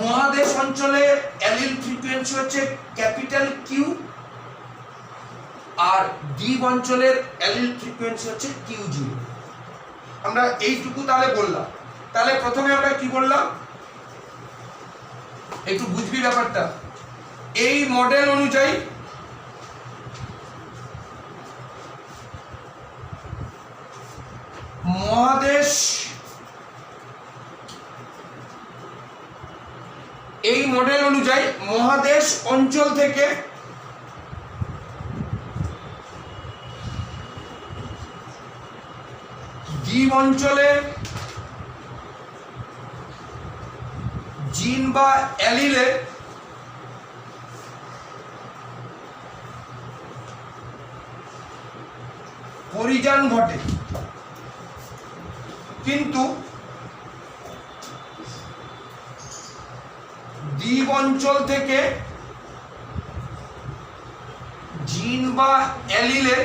মহাদেশ অঞ্চলে অ্যালিল ফ্রিকোয়েন্সি হচ্ছে ক্যাপিটাল কিউ, আর দ্বীপ অঞ্চলের অ্যালিল ফ্রিকোয়েন্সি হচ্ছে কিউ জিরো। আমরা এইটুকু তাহলে বললাম। তাহলে প্রথমে আমরা কি বললাম, একটু বুঝবি ব্যাপারটা। এই মডেল অনুযায়ী মহাদেশ, এই মডেল অনুযায়ী মহাদেশ অঞ্চল থেকে দ্বীপ অঞ্চলে জিন বা অ্যালিলে পরিযান ঘটে, কিন্তু দ্বীপ অঞ্চল থেকে জিন বা অ্যালিলে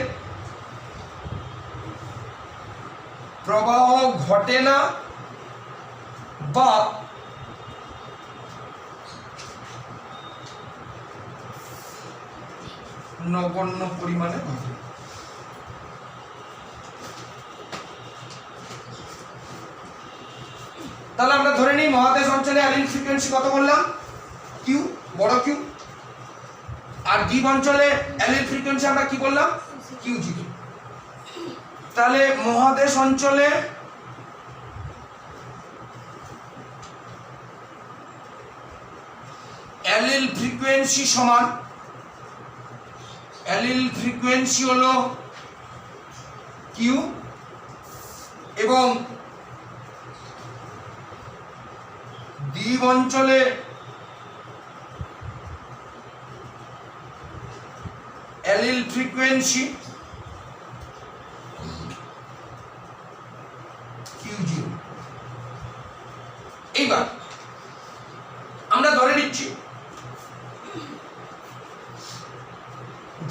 প্রবাহ ঘটে না, বা নগণ্য পরিমাণে ঘটে। তাহলে আমরা ধরে নিই মহাদেশ অঞ্চলে অ্যালিল ফ্রিকোয়েন্সি কত বললাম, কিউ, বড় কিউ। আর দ্বীপ অঞ্চলে অ্যালিল ফ্রিকোয়েন্সি আমরা কি বললাম, কিউ জিরো। তাহলে মহাদেশ অঞ্চলে অ্যালিল ফ্রিকোয়েন্সি সমান, অ্যালিল ফ্রিকোয়েন্সি হলো কিউ, এবং দ্বীপ অঞ্চলে অ্যালিল ফ্রিকোয়েন্সি কিউ জিরো। এইবার আমরা ধরে নিচ্ছি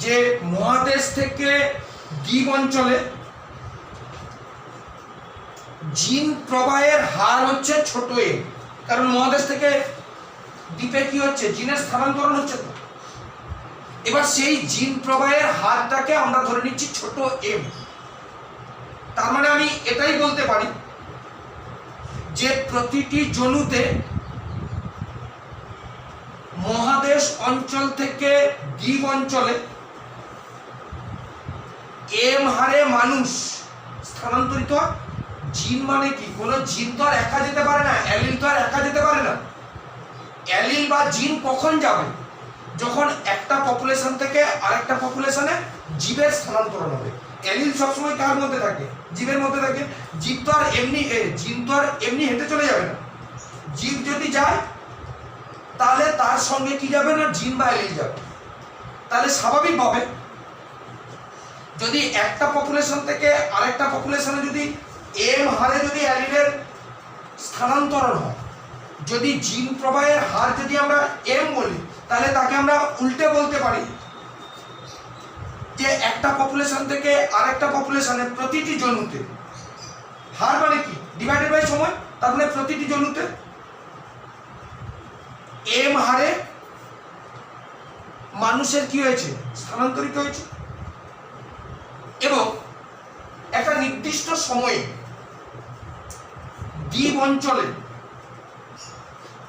যে মহাদেশ থেকে দ্বীপ অঞ্চলে জিন প্রবাহের হার হচ্ছে ছোট এ, কারণ মহাদেশ থেকে দ্বীপে কি হচ্ছে, জিনের স্থানান্তরণ হচ্ছে তো। এবার সেই জিন প্রবাহের হারটাকে আমরা ধরে নিচ্ছি ছোট এম। তার মানে আমি এটাই বলতে পারি যে প্রতিটি জনুতে মহাদেশ অঞ্চল থেকে দ্বীপ অঞ্চলে এম হারে মানুষ স্থানান্তরিত হয়। জিন মানে কি, কোনো জিন তো আর একা যেতে পারে না, অ্যালিল তো আর একা যেতে পারে না। অ্যালিল বা জিন কখন যাবে, যখন একটা পপুলেশন থেকে আরেকটা পপুলেশনে জীবের স্থানান্তরণ হবে। অ্যালিল সবসময় কার মধ্যে থাকে, জীবের মধ্যে থাকে। জীব তো আর এমনি, জিন তো আর এমনি হেঁটে চলে যাবে না। জীব যদি যায় তাহলে তার সঙ্গে কি যাবে না, জিন বা অ্যালিল যাবে। তাহলে স্বাভাবিকভাবে যদি একটা পপুলেশন থেকে আরেকটা পপুলেশনে যদি এম হারে যদি অ্যালিলের স্থানান্তরণ হয়, যদি জিন প্রবাহের হার যদি আমরা এম বলি, তাহলে তাকে আমরা উল্টে বলতে পারি যে একটা পপুলেশন থেকে আরেকটা পপুলেশনে প্রতিটি জনুতে হার মানে কি, ডিভাইডেড বাই সময়। তার মানে প্রতিটি জনুতে এম হারে মানুষের কি হয়েছে, স্থানান্তরিত হয়েছে। এবং একটা নির্দিষ্ট সময়ে দ্বীপ অঞ্চলে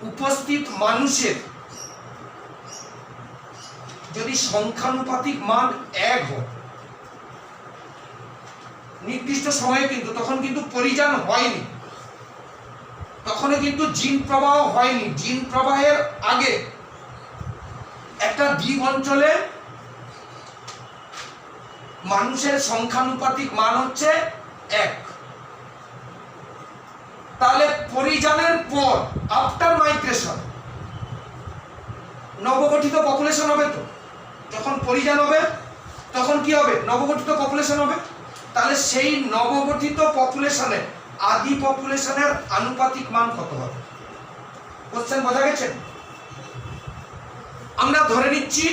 উপস্থিত মানুষের যদি সংখ্যানুপাতিক মান 1 হয়, নির্দিষ্ট সময়ে কিন্তু তখন কিন্তু পরিযান হয়নি, তখনও কিন্তু জিন প্রবাহ হয়নি। জিন প্রবাহের আগে একটা দ্বীপ অঞ্চলে মানুষের সংখ্যানুপাতিক মান হচ্ছে 1। তাহলে পরিযানের পর, আফটার মাইগ্রেশন, নবগঠিত পপুলেশন হবে। তো যখন পরিযান হবে তখন কি হবে? নবগঠিত পপুলেশন হবে। তাহলে সেই নবগঠিত পপুলেশনে আদি পপুলেশনের আনুপাতিক মান কত হবে? কোশ্চেন বোঝা গেছে? আমরা ধরে নিচ্ছি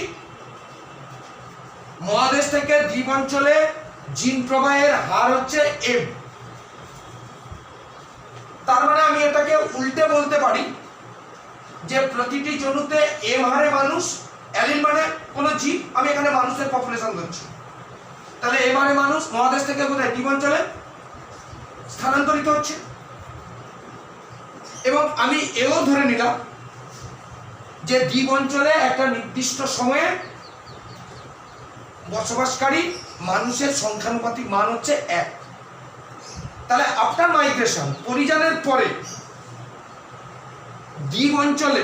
মহাদেশ থেকে দ্বীপ অঞ্চলে জিন প্রবাহের হার হচ্ছে m। তার মানে আমি এটাকে উল্টে বলতে পারি যে প্রতিটি জনুতে m হারে মানুষ, অ্যালিল মানে কোন জীব, আমি এখানে মানুষের পপুলেশন ধরছি। তাহলে m হারে মানুষ মহাদেশ থেকে কোথায়? দ্বীপ অঞ্চলে স্থানান্তরিত হচ্ছে। এবং আমি এও ধরে নিলাম যে দ্বীপ অঞ্চলে একটা নির্দিষ্ট সময়ে বসবাসকারী মানুষের সংখ্যানুপাতিক মান হচ্ছে 1। তাহলে আফটার মাইগ্রেশন, পরিযানের পরে দ্বীপ অঞ্চলে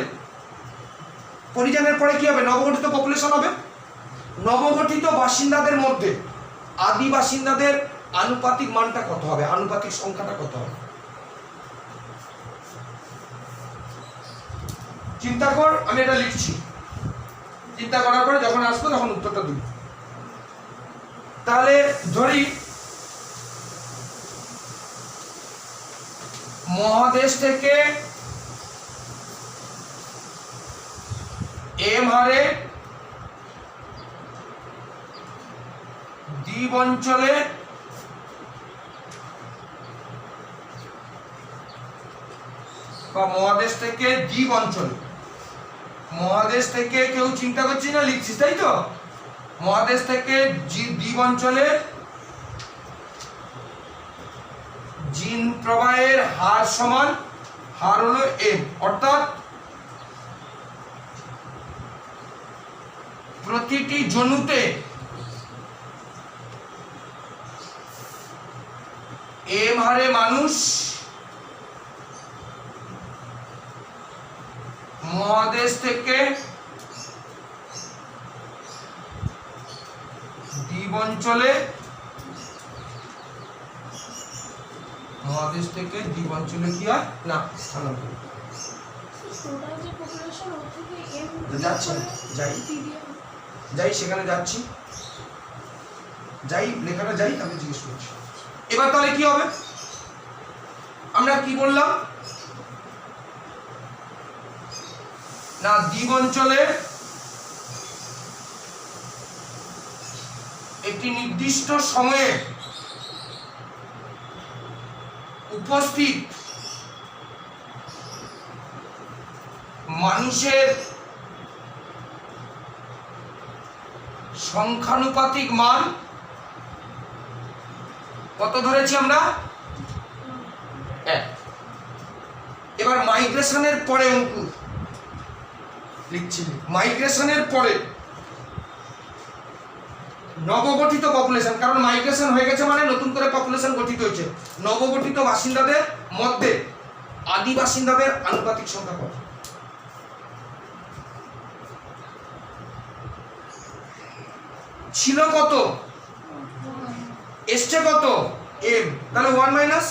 পরিযানের পরে কি হবে? নবগঠিত পপুলেশন হবে। নবগঠিত বাসিন্দাদের মধ্যে আদি বাসিন্দাদের আনুপাতিক মানটা কত হবে? আনুপাতিক সংখ্যাটা কত হবে? চিন্তা কর, আমি এটা লিখছি। চিন্তা করার পরে যখন আসবো তখন উত্তরটা দিই। তাহলে ধরি মহাদেশ থেকে m হারে দ্বীপ অঞ্চলে বা মহাদেশ থেকে দ্বীপ অঞ্চলে, মহাদেশ থেকে কেউ চিন্তা করছি না, লিখছিস তাই তো? মহাদেশ থেকে দ্বীপ অঞ্চলে জিন প্রবাহের হার সমান, হার হলো m, অর্থাৎ প্রতিটি জনুতে m হারে মানুষ মহাদেশ থেকে দ্বীপ অঞ্চলে, মহাদেশ থেকে দ্বীপ অঞ্চলে কি হয় না স্থানান্তর টোটাল যে পপুলেশন ওর থেকে m যাচ্ছে, যাই সেখানে যাচ্ছি, যাই লেখাটা যাই, আমি জিজ্ঞেস করছি। এবার তাহলে কি হবে? আমরা কি বললাম না, দ্বীপ অঞ্চলে একটি নির্দিষ্ট সময়ে উপস্থিত মানুষের সংখ্যানুপাতিক মান কত ধরেছি আমরা? 1। এবার মাইগ্রেশনের পরে অঙ্কুর লিখছি, মাইগ্রেশনের পরে নবগঠিত পপুলেশন, কারণ মাইগ্রেশন হয়ে গেছে মানে নতুন করে পপুলেশন গঠিত হয়েছে। নবগঠিত বাসিন্দাদের মধ্যে আদি বাসিন্দাদের আনুপাতিক সংখ্যা কত? ছিল কত? এসছে কত? m। তাহলে 1 মাইনাস,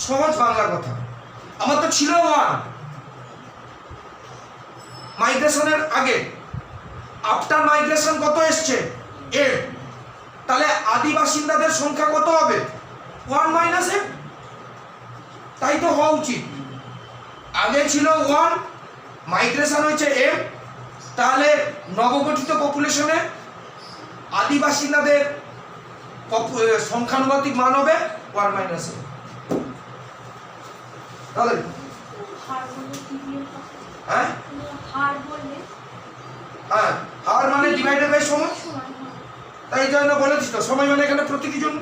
সহজ বাংলা কথা। আমার তো ছিল 1 মাইগ্রেশনের আগে, আফটার মাইগ্রেশন কত এসছে? m। তাহলে আদি বাসিন্দাদের সংখ্যা কত হবে? 1 মাইনাস m। তাই তো হওয়া উচিত। আগে ছিল 1, মাইগ্রেশন হয়েছে m, তাহলে নবগঠিত পপুলেশনে আদি বাসিন্দাদের সংখ্যানুপাতিক মান হবে 1 মাইনাস m। তাহলে হার বললে ডিভিয়েট, হ্যাঁ হার বললে হ্যাঁ, হার মানে ডিভাইডেড বাই সময়, সমান হয়। তাই জন্য বলেছি তো, সময় মানে এখানে প্রতিটি জন।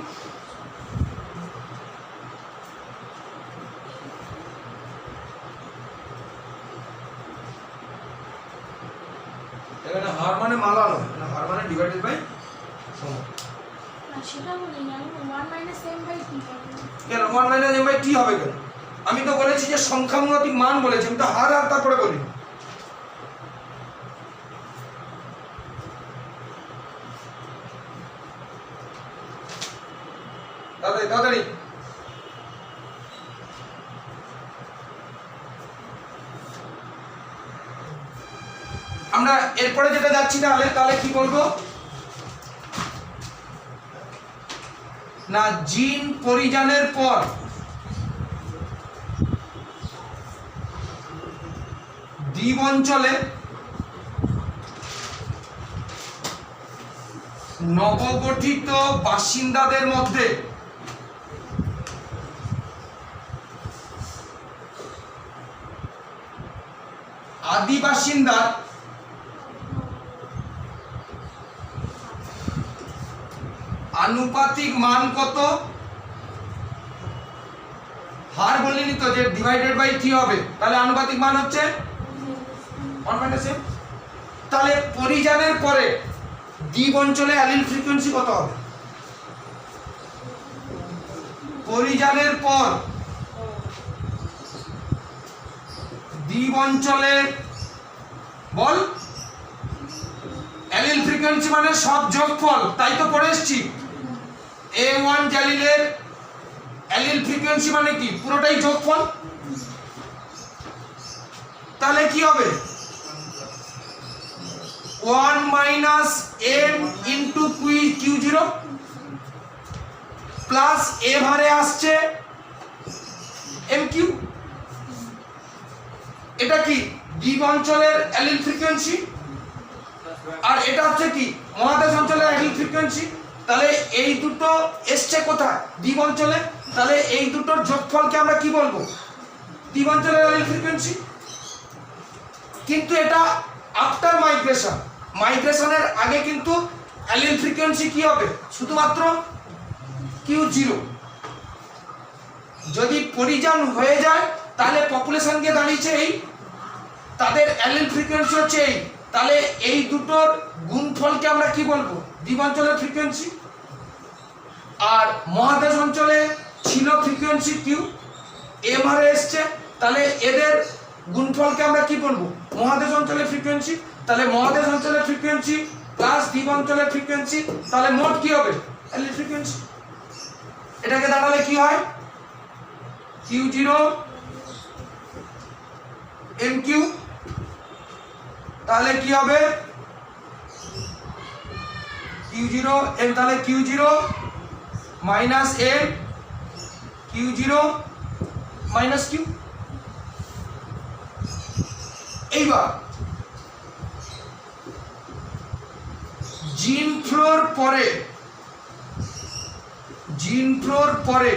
এখানে হার মানে মালা নয়, হার মানে ডিভাইডেড বাই সময়। না সেটা বলিনি আমি, 1 মাইনাস m বাই t পাবো। কেন 1 মাইনাস m বাই t হবে কেন? আমি তো বলেছি যে সংখ্যানুপাতিক মান বলেছি, আমি তো হার আর তারপরে বলি। তাড়াতাড়ি এরপরে যেটা যাচ্ছি তাহলে কি বলবো না, জিন পরিযানের পর দ্বীপ অঞ্চলে নবগঠিত বাসিন্দাদের মধ্যে আদি বাসিন্দার আনুপাতিক মান কত? হার বলিনি তো যে ডিভাইডেড বাই কি হবে, তাহলে আনুপাতিক মান হচ্ছে 1.7। তাহলে পরিযানের পরে দ্বীপ অঞ্চলে অ্যালিল ফ্রিকোয়েন্সি কত হবে? পরিযানের পর দ্বীপ অঞ্চলে বল অ্যালিল ফ্রিকোয়েন্সি মানে সব যোগফল, তাই তো পড়ে এসেছি। A1 জালিলের অ্যালিল ফ্রিকোয়েন্সি মানে কি? পুরোটাই যোগফল। তাহলে কি হবে? 1 minus m into Q0 plus a ভারে আসছে MQ। এটা কি দ্বীপ অঞ্চলের অ্যালিল ফ্রিকোয়েন্সি, আর এটা হচ্ছে কি মহাদেশ অঞ্চলের অ্যালিল ফ্রিকোয়েন্সি। তাহলে এই দুটো এসছে কোথায়? দ্বীপ অঞ্চলে। তাহলে এই দুটোর যোগফলকে আমরা কি বলবো? দ্বীপ অঞ্চলের অ্যালিল ফ্রিকোয়েন্সি। কিন্তু এটা আফটার মাইগ্রেশনের আগে কিন্তু অ্যালিল ফ্রিকোয়েন্সি কি হবে? শুধুমাত্র Q0। যদি পরিযান হয়ে যায় তাহলে পপুলেশন গিয়ে দাঁড়িয়েছে এই, তাদের অ্যালিল ফ্রিকোয়েন্সি হচ্ছে এই। তাহলে এই দুটোর গুণফলকে আমরা কি বলবো? দ্বীপ অঞ্চলের ফ্রিকোয়েন্সি। আর মহাদেশ অঞ্চলে ছিল ফ্রিকোয়েন্সি কিউ, এম হারে এসছে, তাহলে এদের গুণফলকে আমরা কি বলবো? মহাদেশ অঞ্চলের ফ্রিকোয়েন্সি। তাহলে মহাদেশ অঞ্চলের ফ্রিকোয়েন্সি প্লাস দ্বীপ অঞ্চলের ফ্রিকোয়েন্সি, তাহলে মোট কি হবে? Allele frequency. এটাকে দাঁড়ালে কি হয়? Q0 MQ। তাহলে কি হবে? Q0 M, তাহলে Q0 minus M, Q0 minus Q। এইবার জিন ফ্লোর পরে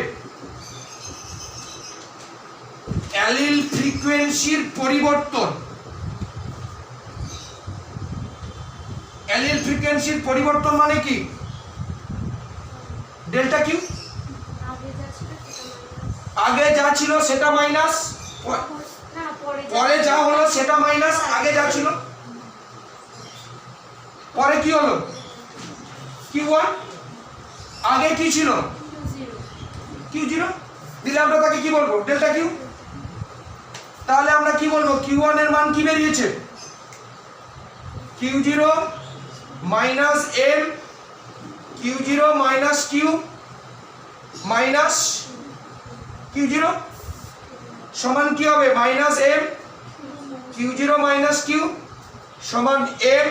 অ্যালিল ফ্রিকোয়েন্সির পরিবর্তন, অ্যালিল ফ্রিকোয়েন্সির পরিবর্তন মানে কি? Delta Q. আগে যা ছিল সেটা মাইনাস, পরে যা হলো সেটা মাইনাস, আগে যা ছিল। পরে কি হলো? Q1। আগে কি ছিল? Q0। দিলে আমরা তাকে কি বলবো? Delta Q. তাহলে আমরা কি বলবো? Q1 এর মান কি বেরিয়েছে? Q0 minus M, Q0 minus Q minus Q0 সমান কি হবে? Minus M, Q0 minus Q সমান M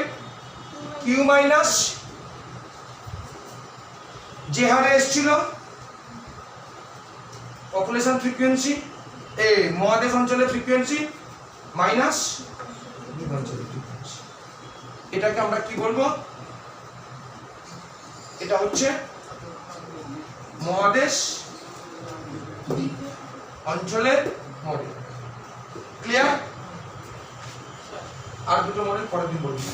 Q মাইনাস যে হারে এসেছিল পপুলেশন ফ্রিকোয়েন্সি, মহাদেশ অঞ্চলের ফ্রিকোয়েন্সি মাইনাস দ্বীপ অঞ্চলের ফ্রিকোয়েন্সি। এটাকে আমরা কি বলবো? এটা হচ্ছে মহাদেশ দ্বীপ অঞ্চলের মডেল। ক্লিয়ার? আর দুটো মডেল পরের দিন বলবো।